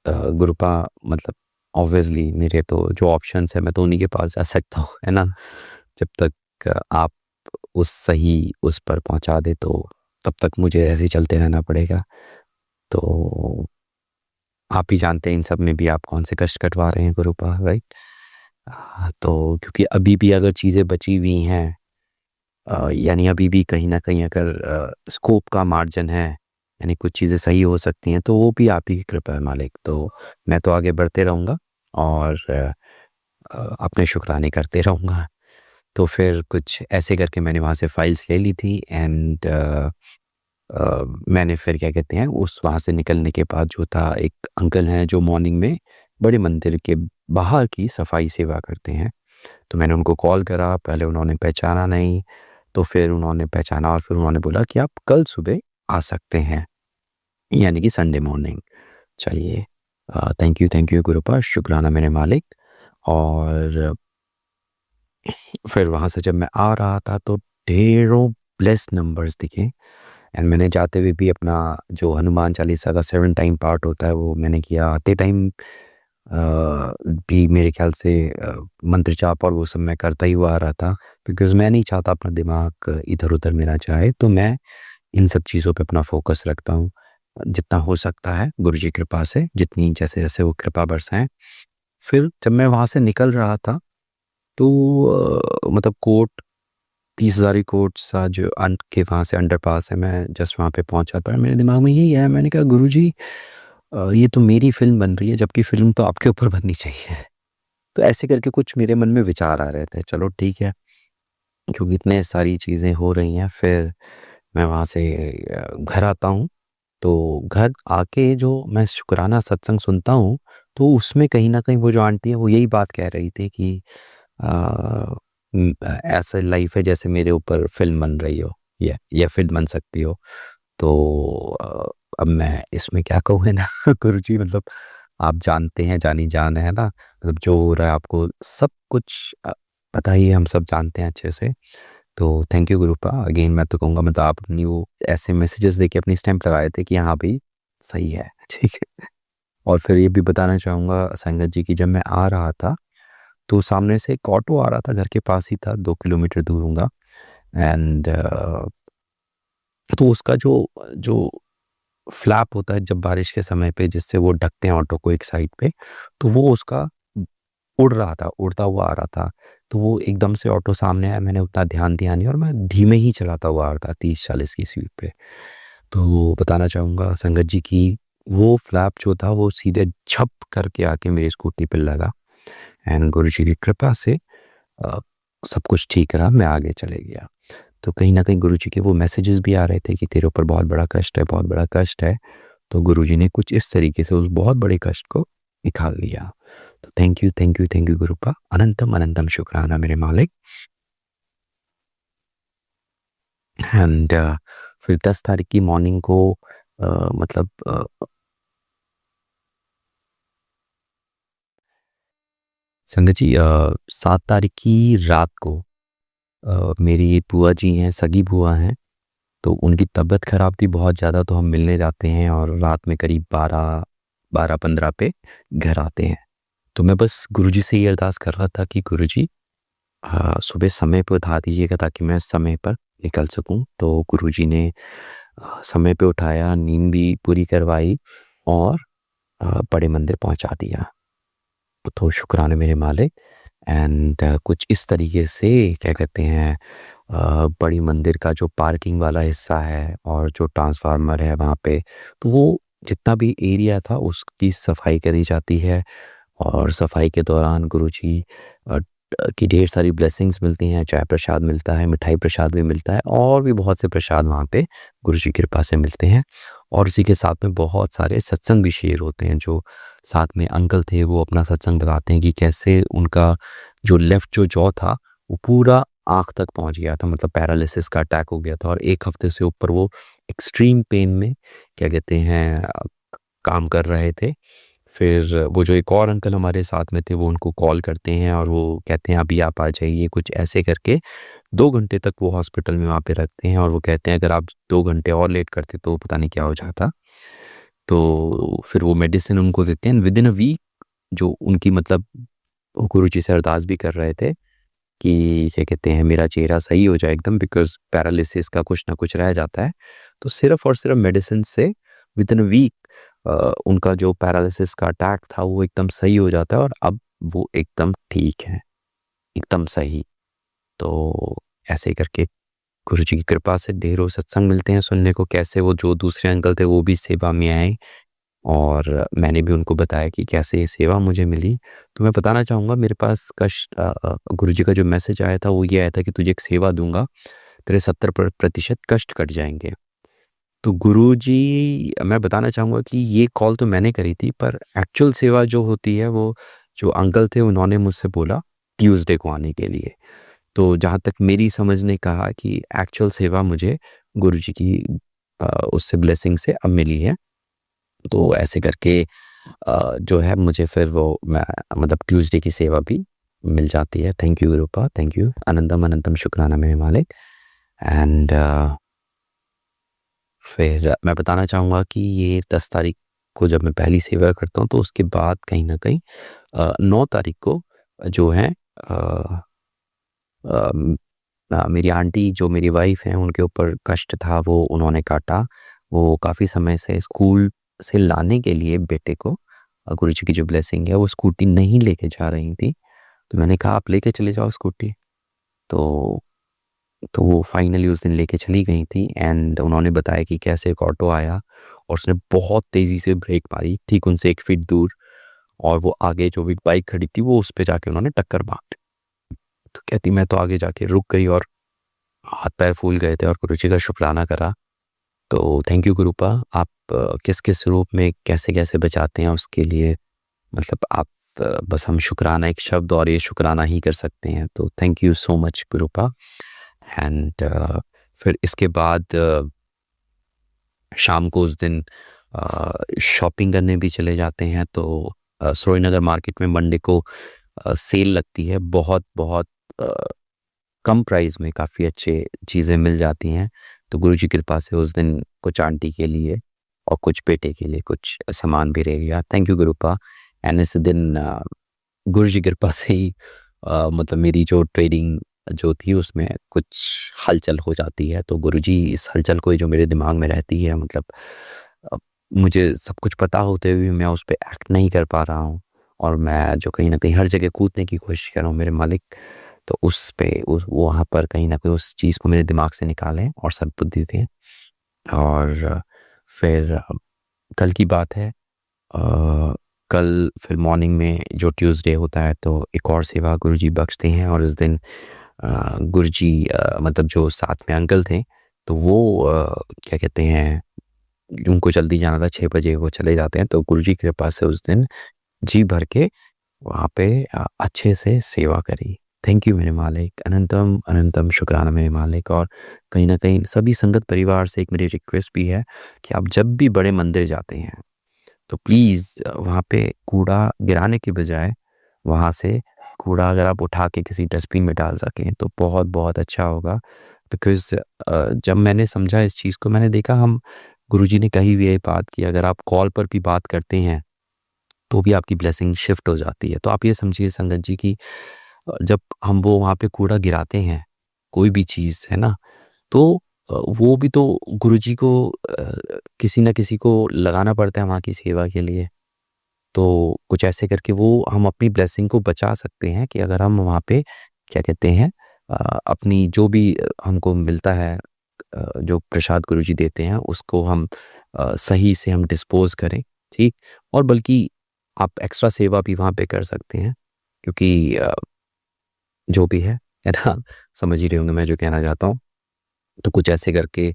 गुरुपा मतलब ऑब्वियसली मेरे तो जो ऑप्शंस है मैं तो उन्हीं के पास जा सकता हूँ, है ना? जब तक आप उस पर पहुँचा दे तो तब तक मुझे ऐसे ही चलते रहना पड़ेगा। तो आप ही जानते हैं इन सब में भी आप कौन से कष्ट कटवा रहे हैं गुरुपा, राइट? तो क्योंकि अभी भी अगर चीज़ें बची हुई हैं, यानी अभी भी कहीं न कहीं अगर स्कोप का मार्जिन है, यानी कुछ चीज़ें सही हो सकती हैं, तो वो भी आप ही की कृपा है मालिक। तो मैं तो आगे बढ़ते रहूँगा और अपने शुक्राने करते रहूँगा। तो फिर कुछ ऐसे करके मैंने वहाँ से फाइल्स ले ली थी एंड मैंने फिर क्या कहते हैं उस वहाँ से निकलने के बाद जो था, एक अंकल हैं जो मॉर्निंग में बड़े मंदिर के बाहर की सफाई सेवा करते हैं। तो मैंने उनको कॉल करा, पहले उन्होंने पहचाना नहीं, तो फिर उन्होंने पहचाना और फिर उन्होंने बोला कि आप कल सुबह आ सकते हैं, यानी कि संडे मॉर्निंग। चलिए, थैंक यू गुरुपा, शुक्राना मेरे मालिक। और फिर वहाँ से जब मैं आ रहा था तो ढेरों ब्लेस्ड नंबर्स दिखे एंड मैंने जाते हुए भी अपना जो हनुमान चालीसा का 7 टाइम पार्ट होता है वो मैंने किया। आते टाइम भी मेरे ख्याल से मंत्र जाप और वो सब मैं करता ही हुआ आ रहा था, बिकॉज़ मैं नहीं चाहता अपना दिमाग इधर-उधर मेरा जाए, तो मैं इन सब चीज़ों पे अपना फ़ोकस रखता हूँ। जितना हो सकता है गुरुजी की कृपा से, जितनी जैसे-जैसे वो कृपा बरसाएँ। फिर जब मैं वहाँ से निकल रहा था तो मतलब कोर्ट 30,000 कोर्ट सा जो के वहाँ से अंडरपास है, मैं जस्ट वहाँ पे पहुँचा था। मेरे दिमाग में यही आया, मैंने कहा गुरुजी ये तो मेरी फ़िल्म बन रही है, जबकि फ़िल्म तो आपके ऊपर बननी चाहिए। तो ऐसे करके कुछ मेरे मन में विचार आ रहे थे। चलो ठीक है, क्योंकि इतने सारी चीज़ें हो रही हैं, फिर मैं वहाँ से घर आता हूँ। तो घर आके जो मैं शुक्राना सत्संग सुनता हूँ, तो उसमें कहीं न कहीं वो जो आंटी है वो यही बात कह रही थी कि ऐसा लाइफ़ है जैसे मेरे ऊपर फ़िल्म बन रही हो, या फ़िल्म बन सकती हो। तो अब मैं इसमें क्या कहूँ, है ना? गुरुजी मतलब आप जानते हैं, जानी-जान है ना? मतलब जो हो रहा है आपको सब कुछ पता ही है, हम सब जानते हैं अच्छे से। तो थैंक यू गुरुपा, अगेन मैं तो कहूँगा मतलब आपने वो ऐसे मैसेजेस देके अपनी स्टैम्प लगाए थे कि हाँ भाई सही है, ठीक है। और फिर ये भी बताना चाहूँगा संगत जी की जब मैं आ रहा था, तो सामने से एक ऑटो आ रहा था, घर के पास ही था, 2 किलोमीटर दूर होगा एंड तो उसका जो जो फ्लैप होता है जब बारिश के समय पे जिससे वो ढकते हैं ऑटो को एक साइड पे, तो वो उसका उड़ रहा था, उड़ता हुआ आ रहा था। तो वो एकदम से ऑटो सामने आया, मैंने उतना ध्यान दिया नहीं और मैं धीमे ही चलाता हुआ आ रहा था 30-40 की स्पीड पे। तो बताना चाहूँगा संगत जी कि वो फ्लैप जो था वो सीधे झप करके आके मेरी स्कूटी पे लगा एंड गुरुजी की कृपा से अ, सब कुछ ठीक रहा, मैं आगे चले गया। तो कहीं न कहीं गुरुजी के वो मैसेजेस भी आ रहे थे कि तेरे ऊपर बहुत बड़ा कष्ट है, बहुत बड़ा कष्ट है। तो गुरुजी ने कुछ इस तरीके से उस बहुत बड़े कष्ट को निकाल लिया। तो थैंक यू गुरुपा, अनंतम अनंतम शुक्राना मेरे मालिक। एंड फिर 10 तारीख की मॉर्निंग को मतलब संगत जी 7 तारीख की रात को मेरी बुआ जी हैं, सगी बुआ हैं, तो उनकी तबीयत ख़राब थी बहुत ज़्यादा, तो हम मिलने जाते हैं और रात में करीब 12-15 पे घर आते हैं। तो मैं बस गुरुजी से ये अरदास कर रहा था कि गुरुजी सुबह समय पे उठा दीजिएगा ताकि मैं समय पर निकल सकूँ। तो गुरुजी ने समय पे उठाया, नींद भी पूरी करवाई और बड़े मंदिर पहुँचा दिया। तो शुक्राना मेरे मालिक। एंड कुछ इस तरीके से क्या कहते हैं बड़ी मंदिर का जो पार्किंग वाला हिस्सा है और जो ट्रांसफार्मर है वहाँ पे, तो वो जितना भी एरिया था उसकी सफाई करी जाती है और सफाई के दौरान गुरुजी की ढेर सारी ब्लेसिंग्स मिलती हैं, चाय प्रसाद मिलता है, मिठाई प्रसाद भी मिलता है और भी बहुत से प्रसाद वहाँ पे गुरुजी की कृपा से मिलते हैं। और उसी के साथ में बहुत सारे सत्संग भी शेयर होते हैं। जो साथ में अंकल थे वो अपना सत्संग बताते हैं कि कैसे उनका जो लेफ्ट जो जॉ था वो पूरा आँख तक पहुँच गया था, मतलब पैरालिसिस का अटैक हो गया था और 1 हफ्ते से ऊपर वो एक्सट्रीम पेन में क्या कहते हैं काम कर रहे थे। फिर वो जो एक और अंकल हमारे साथ में थे वो उनको कॉल करते हैं और वो कहते हैं अभी आप आ जाइए, कुछ ऐसे करके 2 घंटे तक वो हॉस्पिटल में वहाँ पे रखते हैं और वो कहते हैं अगर आप 2 घंटे और लेट करते तो पता नहीं क्या हो जाता। तो फिर वो मेडिसिन उनको देते हैं विदिन अ वीक, जो उनकी मतलब वो गुरुजी से अरदास भी कर रहे थे कि क्या कहते हैं मेरा चेहरा सही हो जाए एकदम, बिकॉज़ पैरालिसिस का कुछ ना कुछ रह जाता है। तो सिर्फ़ और सिर्फ़ मेडिसिन से विदिन अ वीक उनका जो पैरालिसिस का अटैक था वो एकदम सही हो जाता है और अब वो एकदम ठीक हैं, एकदम सही। तो ऐसे करके गुरुजी की कृपा से ढेरों सत्संग मिलते हैं सुनने को, कैसे वो जो दूसरे अंकल थे वो भी सेवा में आए और मैंने भी उनको बताया कि कैसे ये सेवा मुझे मिली। तो मैं बताना चाहूँगा मेरे पास गुरुजी का जो मैसेज आया था वो ये आया था कि तुझे एक सेवा दूँगा, तेरे 70% कष्ट कट जाएँगे। तो गुरुजी, मैं बताना चाहूँगा कि ये कॉल तो मैंने करी थी, पर एक्चुअल सेवा जो होती है वो जो अंकल थे उन्होंने मुझसे बोला ट्यूसडे को आने के लिए। तो जहाँ तक मेरी समझ ने कहा कि एक्चुअल सेवा मुझे गुरुजी की उससे ब्लेसिंग से अब मिली है। तो ऐसे करके जो है मुझे फिर वो मैं मतलब ट्यूसडे की सेवा भी मिल जाती है। Thank you Gurupa, thank you. अनंतम अनंतम शुक्राना मेरे मालिक। एंड फिर मैं बताना चाहूँगा कि ये 10 तारीख को जब मैं पहली सेवा करता हूँ तो उसके बाद कहीं न कहीं 9 तारीख को जो है मेरी आंटी जो मेरी वाइफ़ हैं उनके ऊपर कष्ट था वो उन्होंने काटा। वो काफ़ी समय से स्कूल से लाने के लिए बेटे को गुरुजी की जो ब्लेसिंग है वो स्कूटी नहीं लेके जा रही थी। तो मैंने कहा आप लेके चले जाओ स्कूटी। तो वो फाइनली उस दिन लेके चली गई थी एंड उन्होंने बताया कि कैसे एक ऑटो आया और उसने बहुत तेज़ी से ब्रेक मारी ठीक उनसे 1 फीट दूर और वो आगे जो भी बाइक खड़ी थी वो उस पे जाके उन्होंने टक्कर मार दी। तो कहती मैं तो आगे जाके रुक गई और हाथ पैर फूल गए थे और गुरुजी का शुक्राना करा। तो थैंक यू गुरुपा, आप किस-किस रूप में कैसे-कैसे बचाते हैं उसके लिए मतलब आप बस हम शुक्राना एक शब्द और ये शुक्राना ही कर सकते हैं। तो thank you so much गुरुपा। And फिर इसके बाद शाम को उस दिन शॉपिंग करने भी चले जाते हैं। तो सरोजनगर मार्केट में मंडे को सेल लगती है, बहुत कम प्राइस में काफ़ी अच्छे चीज़ें मिल जाती हैं। तो गुरुजी की कृपा से उस दिन कुछ आंटी के लिए और कुछ बेटे के लिए कुछ सामान भी रह गया। Thank you Gurupa. एंड इस दिन गुरुजी की कृपा से ही मतलब मेरी जो ट्रेडिंग जो थी उसमें कुछ हलचल हो जाती है। तो गुरुजी इस हलचल को जो मेरे दिमाग में रहती है मतलब मुझे सब कुछ पता होते हुए मैं उस पे एक्ट नहीं कर पा रहा हूँ और मैं जो कहीं न कहीं हर जगह कूदने की कोशिश कर रहा हूँ मेरे मालिक, तो उस पे उस वहाँ पर कहीं न कहीं उस चीज़ को मेरे दिमाग से निकालें और सद्बुद्धि दें। और फिर कल की बात है, कल फिर मॉर्निंग में जो ट्यूसडे होता है तो एक और सेवा गुरुजी बख्शते हैं और इस दिन गुरुजी मतलब जो साथ में अंकल थे तो वो क्या कहते हैं उनको जल्दी जाना था 6 बजे वो चले जाते हैं। तो गुरुजी की कृपा से उस दिन जी भर के वहाँ पे अच्छे से सेवा करी। थैंक यू मेरे मालिक, अनंतम अनंतम शुक्राना मेरे मालिक। और कहीं न कहीं सभी संगत परिवार से एक मेरी रिक्वेस्ट भी है कि आप जब भी बड़े मंदिर जाते हैं तो प्लीज़ वहाँ पे कूड़ा गिराने के बजाय वहाँ से कूड़ा अगर आप उठा के किसी डस्टबिन में डाल सकें तो बहुत अच्छा होगा। बिकॉज़ जब मैंने समझा इस चीज़ को मैंने देखा हम गुरुजी ने कही हुई है बात कि अगर आप कॉल पर भी बात करते हैं तो भी आपकी ब्लेसिंग शिफ्ट हो जाती है। तो आप ये समझिए संगत जी कि जब हम वो वहाँ पे कूड़ा गिराते हैं, कोई भी चीज़ है ना, तो वो भी तो गुरुजी को किसी न किसी को लगाना पड़ता है वहाँ की सेवा के लिए। तो कुछ ऐसे करके वो हम अपनी ब्लेसिंग को बचा सकते हैं कि अगर हम वहाँ पे क्या कहते हैं अपनी जो भी हमको मिलता है जो प्रसाद गुरुजी देते हैं उसको हम सही से हम डिस्पोज़ करें, ठीक? और बल्कि आप एक्स्ट्रा सेवा भी वहाँ पे कर सकते हैं क्योंकि जो भी है ना? समझ ही रहे होंगे मैं जो कहना चाहता हूँ। तो कुछ ऐसे करके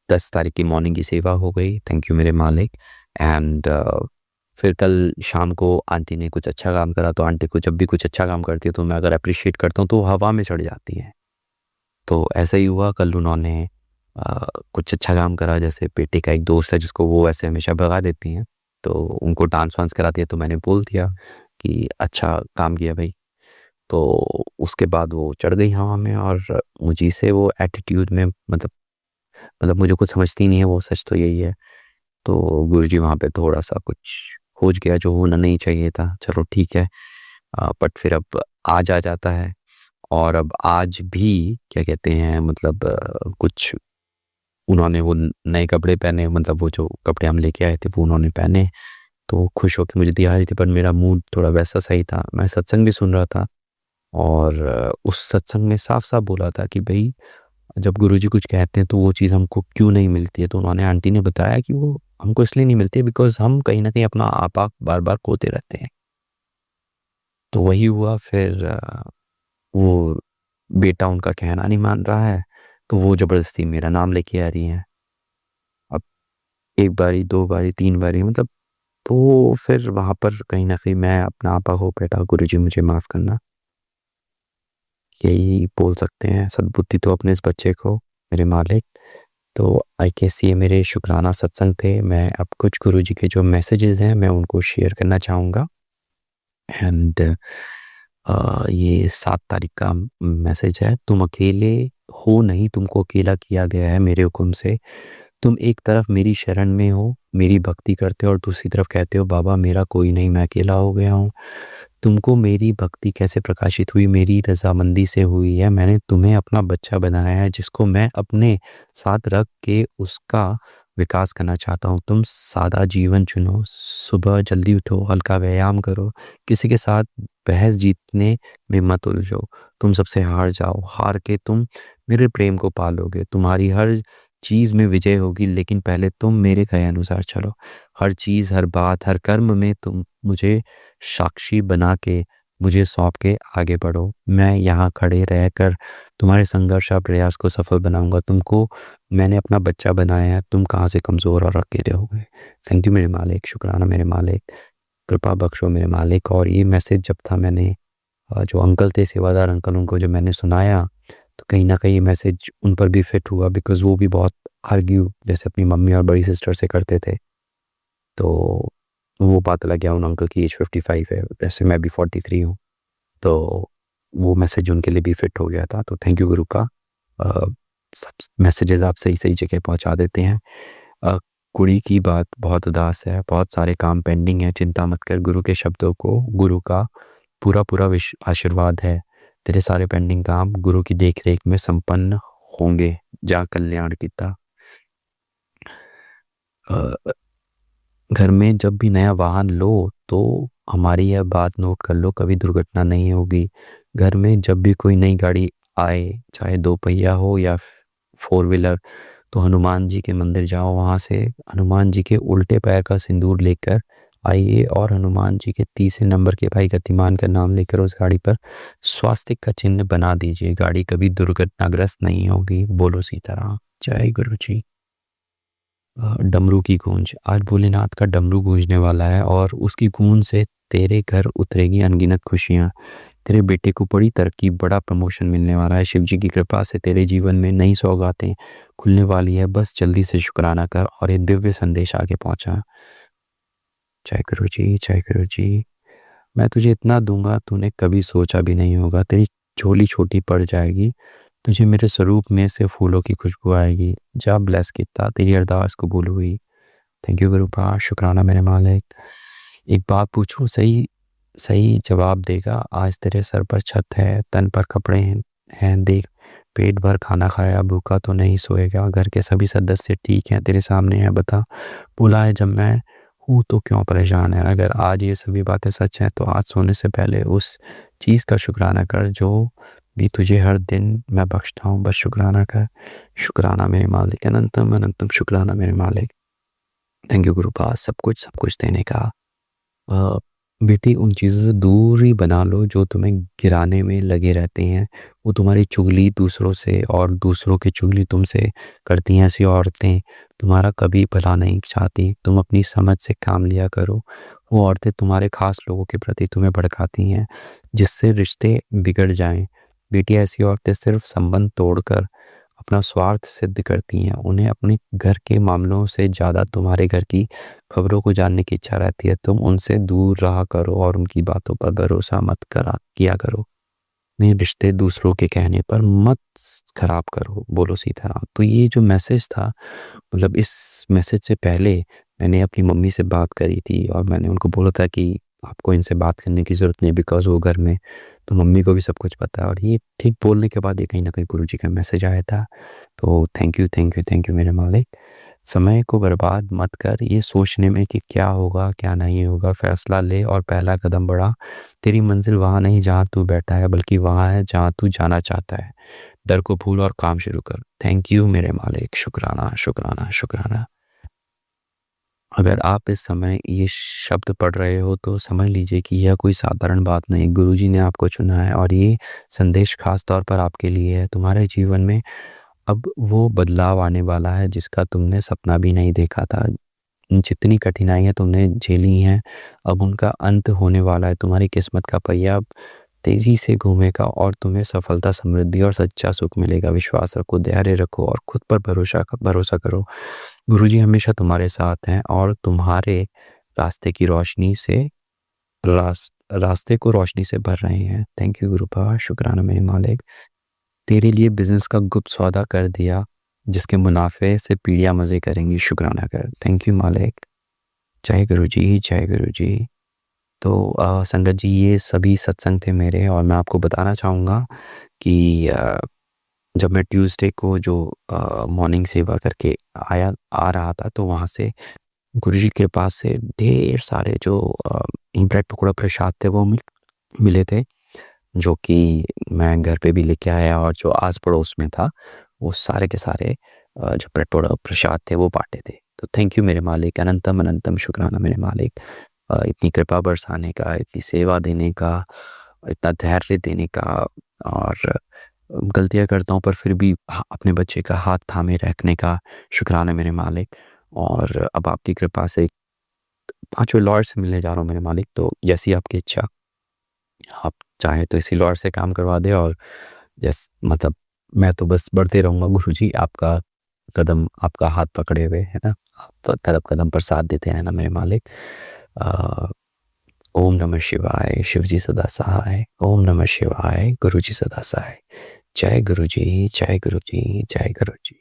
10 तारीख की मॉर्निंग की सेवा हो गई। थैंक यू मेरे मालिक। एंड फिर कल शाम को आंटी ने कुछ अच्छा काम करा तो आंटी को जब भी कुछ अच्छा काम करती है तो मैं अगर एप्रिशिएट करता हूँ तो हवा में चढ़ जाती हैं। तो ऐसा ही हुआ कल उन्होंने कुछ अच्छा काम करा जैसे बेटे का एक दोस्त है जिसको वो ऐसे हमेशा भगा देती हैं। तो उनको डांस वांस करा दिया, तो मैंने बोल दिया कि अच्छा काम किया भाई। तो उसके बाद वो चढ़ गई हवा में और मुझे से वो एटीट्यूड में मतलब मुझे कुछ समझती नहीं है वो, सच तो यही है। तो गुरुजी वहाँ पे थोड़ा सा कुछ हो गया जो होना नहीं चाहिए था, चलो ठीक है। बट फिर अब आज आ जाता है और अब आज भी क्या कहते हैं मतलब कुछ उन्होंने वो नए कपड़े पहने, मतलब वो जो कपड़े हम लेके आए थे वो उन्होंने पहने, तो खुश होकर मुझे दिखा रही थी। पर मेरा मूड थोड़ा वैसा सही था, मैं सत्संग भी सुन रहा था और उस सत्संग में साफ साफ बोला था कि भाई जब गुरुजी कुछ कहते हैं तो वो चीज़ हमको क्यों नहीं मिलती है। तो उन्होंने आंटी ने बताया कि वो हमको इसलिए नहीं मिलती है बिकॉज हम कहीं ना कहीं अपना आपा बार बार खोते रहते हैं। तो वही हुआ फिर वो बेटा उनका कहना नहीं मान रहा है, तो वो ज़बरदस्ती मेरा नाम लेके आ रही हैं। अब एक बारी, दो बारी, तीन बारी, मतलब तो फिर वहाँ पर कहीं न कहीं मैं अपना आपा खो बैठा, गुरुजी मुझे माफ़ करना। यही बोल सकते हैं, सद्बुद्धि तो अपने इस बच्चे को मेरे मालिक। तो आई गेस ये मेरे शुक्राना सत्संग थे। मैं अब कुछ गुरुजी के जो मैसेजेस हैं मैं उनको शेयर करना चाहूँगा। एंड ये 7 तारीख का मैसेज है। तुम अकेले हो नहीं, तुमको अकेला किया गया है मेरे हुक्म से। तुम एक तरफ मेरी शरण में हो, मेरी भक्ति करते हो और दूसरी तरफ कहते हो बाबा मेरा कोई नहीं, मैं अकेला हो गया हूँ। तुमको मेरी भक्ति कैसे प्रकाशित हुई? मेरी रज़ामंदी से हुई है। मैंने तुम्हें अपना बच्चा बनाया है जिसको मैं अपने साथ रख के उसका विकास करना चाहता हूँ। तुम सादा जीवन चुनो, सुबह जल्दी उठो, हल्का व्यायाम करो, किसी के साथ बहस जीतने में मत उलझो। तुम सबसे हार जाओ, हार के तुम मेरे प्रेम को पालोगे। तुम्हारी हर चीज़ में विजय होगी, लेकिन पहले तुम मेरे कहे अनुसार चलो। हर चीज़, हर बात, हर कर्म में तुम मुझे साक्षी बना के, मुझे सौंप के आगे बढ़ो। मैं यहाँ खड़े रहकर तुम्हारे संघर्ष और प्रयास को सफल बनाऊंगा। तुमको मैंने अपना बच्चा बनाया है, तुम कहाँ से कमज़ोर और अकेले हो गए। थैंक यू मेरे मालिक, शुक्राना मेरे मालिक, कृपा बख्शो मेरे मालिक। और ये मैसेज जब था मैंने जो अंकल थे, सेवादार अंकल, उनको जब मैंने सुनाया तो कहीं ना कहीं ये मैसेज उन पर भी फिट हुआ, बिकॉज वो भी बहुत आर्ग्यू जैसे अपनी मम्मी और बड़ी सिस्टर से करते थे। तो वो पता लग गया उन अंकल की एज 55 है, वैसे मैं भी 43 हूँ, तो वो मैसेज उनके लिए भी फिट हो गया था। तो थैंक यू गुरु का। सब मैसेजेस आप सही सही जगह पहुँचा देते हैं। कुड़ी की बात बहुत उदास है, बहुत सारे काम पेंडिंग है, चिंता मत कर। गुरु के शब्दों को, गुरु का पूरा पूरा आशीर्वाद है। तेरे सारे पेंडिंग काम गुरु की देख रेख में संपन्न होंगे। जा कल्याण कीता। घर में जब भी नया वाहन लो तो हमारी यह बात नोट कर लो, कभी दुर्घटना नहीं होगी। घर में जब भी कोई नई गाड़ी आए, चाहे 2 पहिया हो या 4 व्हीलर, तो हनुमान जी के मंदिर जाओ, वहाँ से हनुमान जी के उल्टे पैर का सिंदूर लेकर आइए और हनुमान जी के तीसरे नंबर के भाई गतिमान का नाम लेकर उस गाड़ी पर स्वास्तिक का चिन्ह बना दीजिए। गाड़ी कभी दुर्घटनाग्रस्त नहीं होगी। बोलो सीताराम। जय गुरु जी। डमरू की गूंज। आज भोलेनाथ का डमरू गूंजने वाला है और उसकी गूंज से तेरे घर उतरेगी अनगिनत खुशियाँ। तेरे बेटे को बड़ी तरक्की, बड़ा प्रमोशन मिलने वाला है। शिव जी की कृपा से तेरे जीवन में नई सौगातें खुलने वाली है। बस जल्दी से शुक्राना कर और ये दिव्य संदेश आगे पहुंचा। जय गुरु जी, जय गुरु जी। मैं तुझे इतना दूंगा तूने कभी सोचा भी नहीं होगा। तेरी झोली छोटी पड़ जाएगी, तुझे मेरे स्वरूप में से फूलों की खुशबू आएगी। जा ब्लेस किता, तेरी अरदास कबूल हुई। थैंक यू गुरु पा, शुक्राना मेरे मालिक। एक बात पूछूं, सही सही जवाब देगा। आज तेरे सर पर छत है, तन पर कपड़े हैं, देख पेट भर खाना खाया, भूखा तो नहीं सोएगा। घर के सभी सदस्य ठीक हैं, तेरे सामने है, बता बोला है जब मैं हूँ तो क्यों परेशान है। अगर आज ये सभी बातें सच हैं तो आज सोने से पहले उस चीज़ का शुक्राना कर जो भी तुझे हर दिन मैं बख्शता हूँ। बस शुक्राना कर। शुक्राना मेरे मालिक, अनंतम अनंतम शुक्राना मेरे मालिक। थैंक यू गुरु पास सब कुछ देने का। बेटी उन चीज़ों से दूरी बना लो जो तुम्हें गिराने में लगे रहते हैं। वो तुम्हारी चुगली दूसरों से और दूसरों की चुगली तुमसे करती हैं। ऐसी औरतें तुम्हारा कभी भला नहीं चाहती। तुम अपनी समझ से काम लिया करो। वो औरतें तुम्हारे खास लोगों के प्रति तुम्हें भड़काती हैं जिससे रिश्ते बिगड़ जाएं। बेटी ऐसी औरतें सिर्फ संबंध तोड़कर अपना स्वार्थ सिद्ध करती हैं, उन्हें अपने घर के मामलों से ज़्यादा तुम्हारे घर की खबरों को जानने की इच्छा रहती है। तुम उनसे दूर रहा करो और उनकी बातों पर भरोसा मत किया करो। अपने रिश्ते दूसरों के कहने पर मत खराब करो, बोलो सीताराम। तो ये जो मैसेज था, मतलब इस मैसेज से पहले मैंने अपनी मम्मी से बात करी थी और मैंने उनको बोला था कि आपको इनसे बात करने की ज़रूरत नहीं, बिकॉज़ वो घर में, तो मम्मी को भी सब कुछ पता है। और ये ठीक बोलने के बाद ये कहीं न कहीं गुरुजी का मैसेज आया था। तो thank you, thank you, thank you मेरे मालिक। समय को बर्बाद मत कर ये सोचने में कि क्या होगा, क्या नहीं होगा। फ़ैसला ले और पहला कदम बढ़ा। तेरी मंज़िल वहाँ नहीं जहाँ तू बैठा है, बल्कि वहाँ है जहाँ तू जाना चाहता है। डर को भूल और काम शुरू कर। थैंक यू मेरे मालिक। शुक्राना, शुक्राना, शुक्राना। अगर आप इस समय ये शब्द पढ़ रहे हो तो समझ लीजिए कि यह कोई साधारण बात नहीं, गुरुजी ने आपको चुना है और ये संदेश खास तौर पर आपके लिए है। तुम्हारे जीवन में अब वो बदलाव आने वाला है जिसका तुमने सपना भी नहीं देखा था। जितनी कठिनाइयाँ तुमने झेली हैं, अब उनका अंत होने वाला है। तुम्हारी किस्मत का पहिया अब तेज़ी से घूमेगा और तुम्हें सफलता, समृद्धि और सच्चा सुख मिलेगा। विश्वास रखो, धैर्य रखो और खुद पर भरोसा करो। गुरुजी हमेशा तुम्हारे साथ हैं और तुम्हारे रास्ते की रोशनी से रास्ते को रोशनी से भर रहे हैं। थैंक यू गुरु बाबा, शुक्राना मेरे मालिक। तेरे लिए बिज़नेस का गुप्त सौदा कर दिया, जिसके मुनाफे से पीढ़ियाँ मज़े करेंगी। शुक्राना कर। थैंक यू मालिक। जय गुरुजी, जय गुरुजी। तो संगत जी, ये सभी सत्संग थे मेरे और मैं आपको बताना चाहूँगा कि जब मैं ट्यूसडे को जो मॉर्निंग सेवा करके आ रहा था, तो वहाँ से गुरुजी के पास से ढेर सारे जो ब्रेड पकौड़ा प्रसाद थे वो मिले थे, जो कि मैं घर पे भी लेके आया और जो आस पड़ोस में था वो सारे के सारे जो ब्रेड पकौड़ा प्रसाद थे वो बांटे थे। तो थैंक यू मेरे मालिक, अनंतम अनंतम शुक्राना मेरे मालिक। इतनी कृपा बरसाने का, इतनी सेवा देने का, इतना धैर्य देने का, और गलतियाँ करता हूँ पर फिर भी अपने बच्चे का हाथ थामे रखने का शुक्राना मेरे मालिक। और अब आपकी कृपा से 5वें लॉर्ड से मिलने जा रहा हूँ मेरे मालिक, तो जैसी आपकी इच्छा, आप चाहें तो इसी लॉर्ड से काम करवा दें। और मतलब मैं तो बस बढ़ते रहूँगा गुरुजी, आपका कदम, आपका हाथ पकड़े हुए, है ना, आप कदम कदम पर साथ देते हैं ना मेरे मालिक। ओम नमः शिवाय, शिवजी सदा सहाय। ओम नमः शिवाय, गुरुजी सदा सहाय। जय गुरुजी, जय गुरुजी, जय गुरुजी।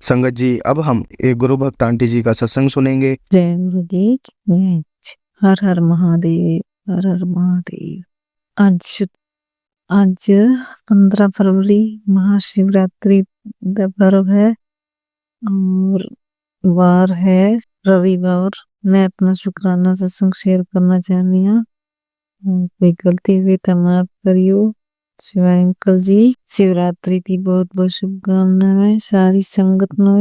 संगत जी, अब हम एक गुरु भक्त आंटी जी का सत्संग सुनेंगे। जय गुरुदेव की जय। हर हर महादेव, हर हर महादेव। आज 15 फरवरी महाशिवरात्रि का पर्व है और वार है रविवार। मैं अपना शुक्राना सत्संग शेयर करना चाहनी हूँ। कोई गलती हुई तो माफ करियो। शिवाय अंकल जी, शिवरात्रि की बहुत बहुत शुभकामनाएं। सारी संगत नो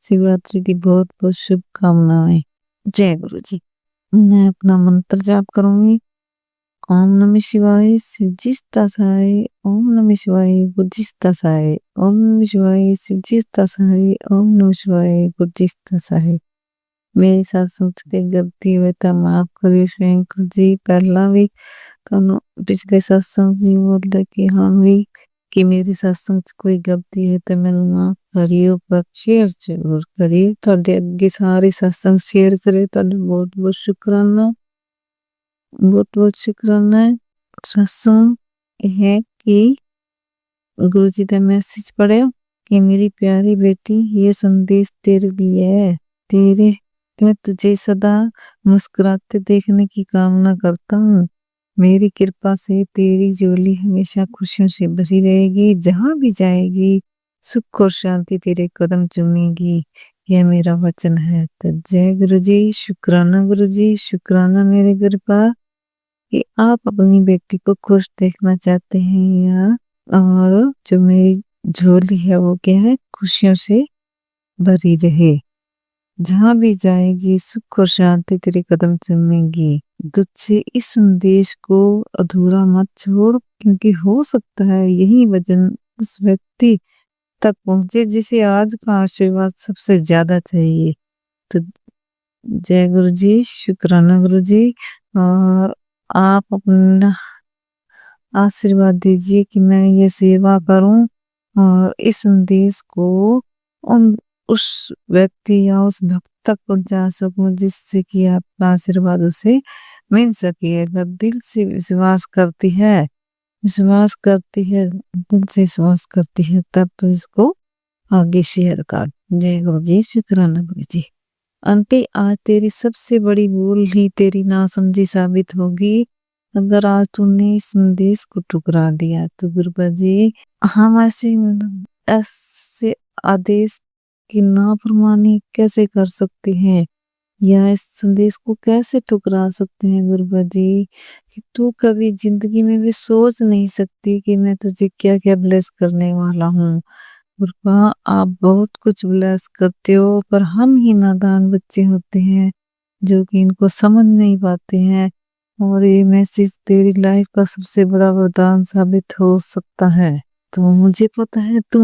शिवरात्रि की बहुत बहुत शुभकामनाएं। जय गुरु जी। मैं अपना मंत्र जाप करूंगी। ओम नमः शिवाय, शिवजी सहाय। ओम नमः शिवाय, गुरुजी सहाय। ओम नमः शिवाय, शिवजी सहाय। ओम नमः शिवाय, गुरुजी सहाय। मेरे साथ सोच के गलती हुई तो माफ करियो शिवाय अंकल जी। पहला भी तो पिछले सत्संग जी बोलते कि हम भी कि मेरे सत्संग से कोई गलती है तो मैंने माफ करियो, पर शेयर जरूर करिए। थोड़े अगे सारे सत्संग शेयर करे तो बहुत बहुत शुक्राना, बहुत बहुत शुक्राना है। सत्संग है कि गुरु जी का मैसेज पढ़े कि मेरी प्यारी बेटी, ये संदेश तेरे लिए है। मैं तुझे सदा मुस्कुराते देखने की कामना करता हूँ। मेरी कृपा से तेरी झोली हमेशा खुशियों से भरी रहेगी। जहाँ भी जाएगी सुख और शांति तेरे कदम चूमेगी, यह मेरा वचन है। तो जय गुरु जी, शुक्राना गुरु जी, शुक्राना मेरे कृपा कि आप अपनी बेटी को खुश देखना चाहते हैं या, और जो मेरी झोली है वो क्या है, खुशियों से भरी रहे। जहाँ भी जाएगी सुख और शांति तेरे कदम चूमेगी। तुझसे इस संदेश को अधूरा मत छोड़, क्योंकि हो सकता है यही वचन उस व्यक्ति तक पहुंचे जिसे आज का आशीर्वाद सबसे ज्यादा चाहिए। तो जय गुरु जी, शुक्राना गुरु जी। और आप अपना आशीर्वाद दीजिए कि मैं ये सेवा करूं और इस संदेश को उन उस व्यक्ति या उस भक्त तक पहुंचा सकूं जिससे कि आपका आशीर्वाद उसे मिल सके। अगर दिल से विश्वास करती है, दिल से विश्वास करती है, तब तो इसको आगे शेयर कर। जय गुरु जी, शुक्राना गुरु जी। आंटी, आज तेरी सबसे बड़ी भूल ही तेरी नासमझी साबित होगी अगर आज तूने इस संदेश को ठुकरा दिया तो। गुरुपा जी, हम ऐसे आदेश की नाफरमानी कैसे कर सकते हैं या इस संदेश को कैसे ठुकरा सकते हैं गुरुपा जी, कि तू कभी जिंदगी में भी सोच नहीं सकती कि मैं तुझे क्या क्या ब्लेस करने वाला हूँ। गुरुपा, आप बहुत कुछ ब्लेस करते हो, पर हम ही नादान बच्चे होते हैं जो कि इनको समझ नहीं पाते हैं। और ये मैसेज तेरी लाइफ का सबसे बड़ा वरदान साबित हो सकता है। तो मुझे पता है तू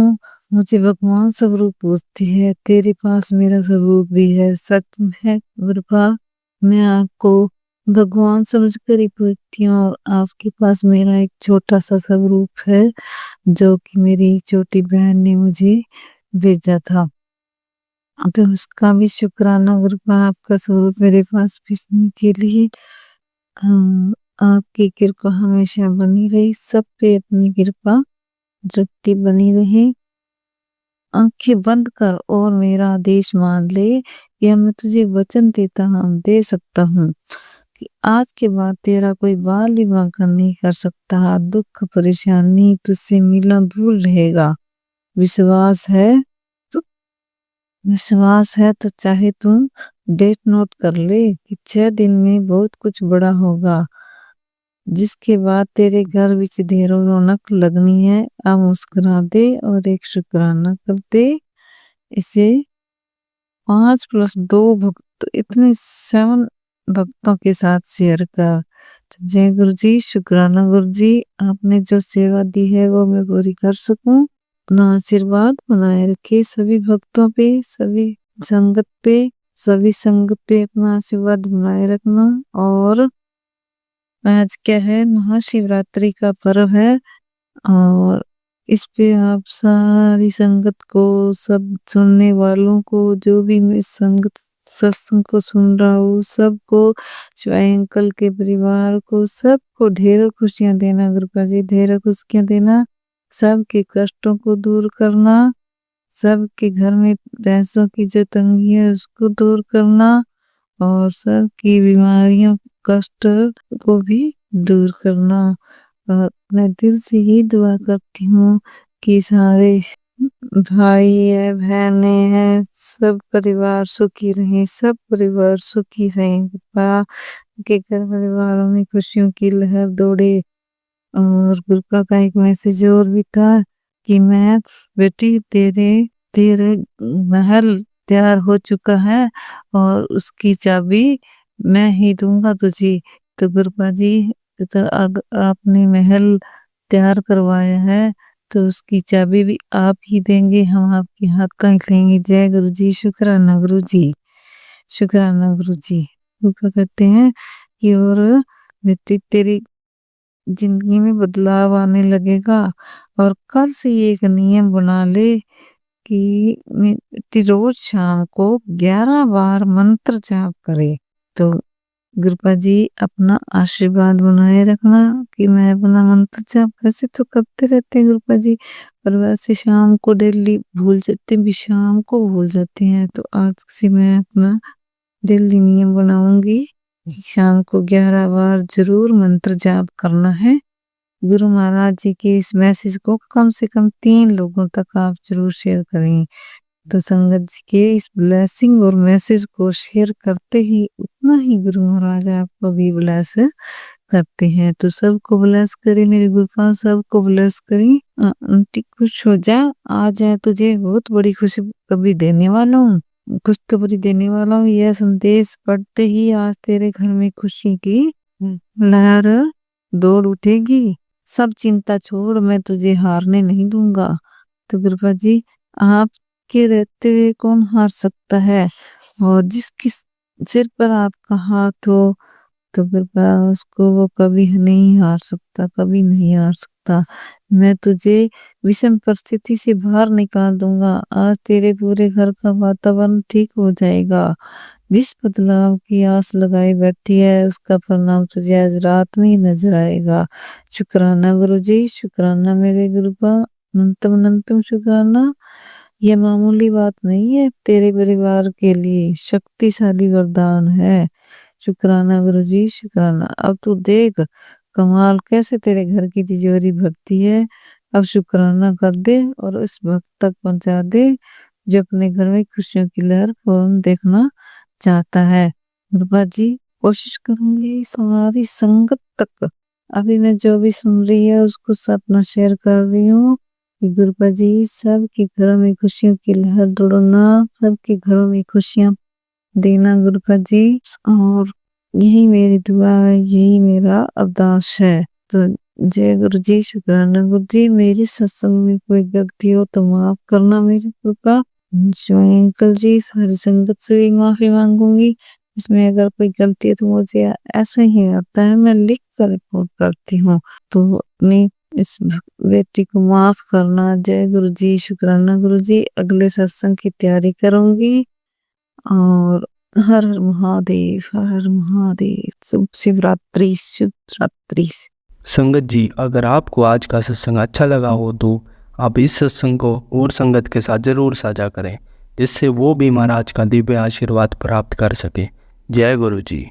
मुझे भगवान स्वरूप पूछती है, तेरे पास मेरा स्वरूप भी है। सच है गुरुपा, मैं आपको भगवान समझकर ही पूछती हूँ और आपके पास मेरा एक छोटा सा स्वरूप है जो कि मेरी छोटी बहन ने मुझे भेजा था। तो उसका भी शुक्राना गुरुपा, आपका स्वरूप मेरे पास भेजने के लिए। आपकी कृपा हमेशा बनी रही, सब पे अपनी कृपा रखती बनी रहे। आंखें बंद कर और मेरा आदेश मान ले, या मैं तुझे वचन दे सकता हूँ कि आज के बाद तेरा कोई बाल भी बांका नहीं कर सकता। दुख परेशानी तुझसे मिलना भूल रहेगा। विश्वास है तो चाहे तुम डेट नोट कर ले कि 6 दिन में बहुत कुछ बड़ा होगा, जिसके बाद तेरे घर विच ढेरों रौनक लगनी है। अब मुस्कुरा दे और एक शुक्राना कर दे। इसे 5+2 भक्त, इतने 7 भक्तों के साथ शेयर कर। जय गुरु जी, शुक्राना गुरु जी, आपने जो सेवा दी है वो मैं पूरी कर सकूं। अपना आशीर्वाद बनाए रखे सभी भक्तों पे, सभी संगत पे अपना आशीर्वाद बनाए रखना। और आज क्या है, महाशिवरात्रि का पर्व है और इस पे आप सारी संगत को, सब सुनने वालों को, जो भी मैं संगत सत्संग को सुन रहा हूँ, सबको, शिवाय अंकल के परिवार को, सबको ढेरों खुशियां देना गुरुपा जी, ढेरों खुशियां देना। सबके कष्टों को दूर करना, सबके घर में पैसों की जो तंगी है उसको दूर करना और सबकी बीमारियों कष्ट को भी दूर करना। और मैं दिल से यही दुआ करती हूँ कि सारे भाई है, बहने हैं, सब परिवार सुखी रहें, सब परिवार सुखी रहें। कृपा के घर परिवारों में खुशियों की लहर दौड़े। और गुरुपा का एक मैसेज और भी था कि मैं बेटी तेरे महल तैयार हो चुका है और उसकी चाबी मैं ही दूंगा तुझे। तो गुरुपा जी, तो आपने महल तैयार करवाया है तो उसकी चाबी भी आप ही देंगे, हम आपके हाथ का लेंगे। जय गुरु जी, शुक्राना गुरु जी, शुक्राना गुरु जी। गुरुपा कहते हैं कि और बेटी तेरी जिंदगी में बदलाव आने लगेगा और कल से ये एक नियम बना ले कि रोज शाम को 11 बार मंत्र जाप करे। तो गुरुपा जी, अपना आशीर्वाद बनाए रखना कि मैं अपना मंत्र जाप वैसे तो करते रहते हैं गुरुपा जी, पर वैसे शाम को डेली भूल जाते हैं, भी शाम को भूल जाते हैं। तो आज से मैं अपना डेली नियम बनाऊंगी, शाम को 11 बार जरूर मंत्र जाप करना है। गुरु महाराज जी के इस मैसेज को कम से कम 3 लोगों तक आप जरूर शेयर करें। तो संगत जी के इस ब्लेसिंग और मैसेज को शेयर करते ही उतना ही गुरु महाराज आपको भी ब्लेस करते हैं। तो सबको ब्लेस करें मेरे गुरुपा, सबको ब्लेस करें। आंटी खुश हो जा, आज है तुझे बहुत बड़ी खुशी कभी देने वाला हूँ, खुशखबरी देने वाला हूँ। यह संदेश पढ़ते ही आज तेरे घर में खुशी की लहर दौड़ उठेगी। सब चिंता छोड़, मैं तुझे हारने नहीं दूंगा। तो गुरुपा जी, आपके रहते हुए कौन हार सकता है, और जिसकी सिर पर आपका हाथ हो तो गुरुपा उसको वो कभी नहीं हार सकता, कभी नहीं हार सकता। सकता। मैं तुझे विषम परिस्थिति से बाहर निकाल दूंगा। आज तेरे पूरे घर का वातावरण ठीक हो जाएगा। जिस बदलाव की आस लगाई बैठी है उसका परिणाम तुझे आज रात में ही नजर आएगा। शुक्राना गुरुजी, शुक्राना मेरे गुरुपा, अनंतम अनंतम शुक्राना। यह मामूली बात नहीं है, तेरे परिवार के लिए शक्तिशाली वरदान है। शुक्राना गुरुजी, शुक्राना। अब तू देख कमाल कैसे तेरे घर की तिजोरी भरती है। अब शुक्राना कर दे और उस भक्त तक पहुंचा दे जो अपने घर में खुशियों की लहर फौरन देखना चाहता है। गुरुपा जी, कोशिश करूंगी सारी संगत तक अभी मैं जो भी सुन रही है उसको अपना शेयर कर रही हूँ कि गुरुपा जी सबके घरों में खुशियों की लहर दौड़ना, सबके घरों में खुशियां देना गुरुपा जी। और यही मेरी दुआ है, यही मेरा अरदास है। तो जय गुरु जी, शुक्राना गुरु जी। मेरी सत्संग में कोई गलती हो तो माफ करना मेरी कृपा। अंकल जी, सारी संगत से भी माफी मांगूंगी। इसमें अगर कोई गलती है तो मुझे ऐसा ही आता है, मैं लिख कर रिपोर्ट करती हूँ। तो अपनी इस बेटी को माफ करना। जय गुरु जी, शुक्राना गुरु जी। अगले सत्संग की तैयारी करूंगी। और हर हर महादेव, हर हर महादेव। शुभ शिवरात्रि, शुभ रात्रि। संगत जी, अगर आपको आज का सत्संग अच्छा लगा हो तो आप इस सत्संग को और संगत के साथ ज़रूर साझा करें, जिससे वो भी महाराज का दिव्य आशीर्वाद प्राप्त कर सके। जय गुरु जी।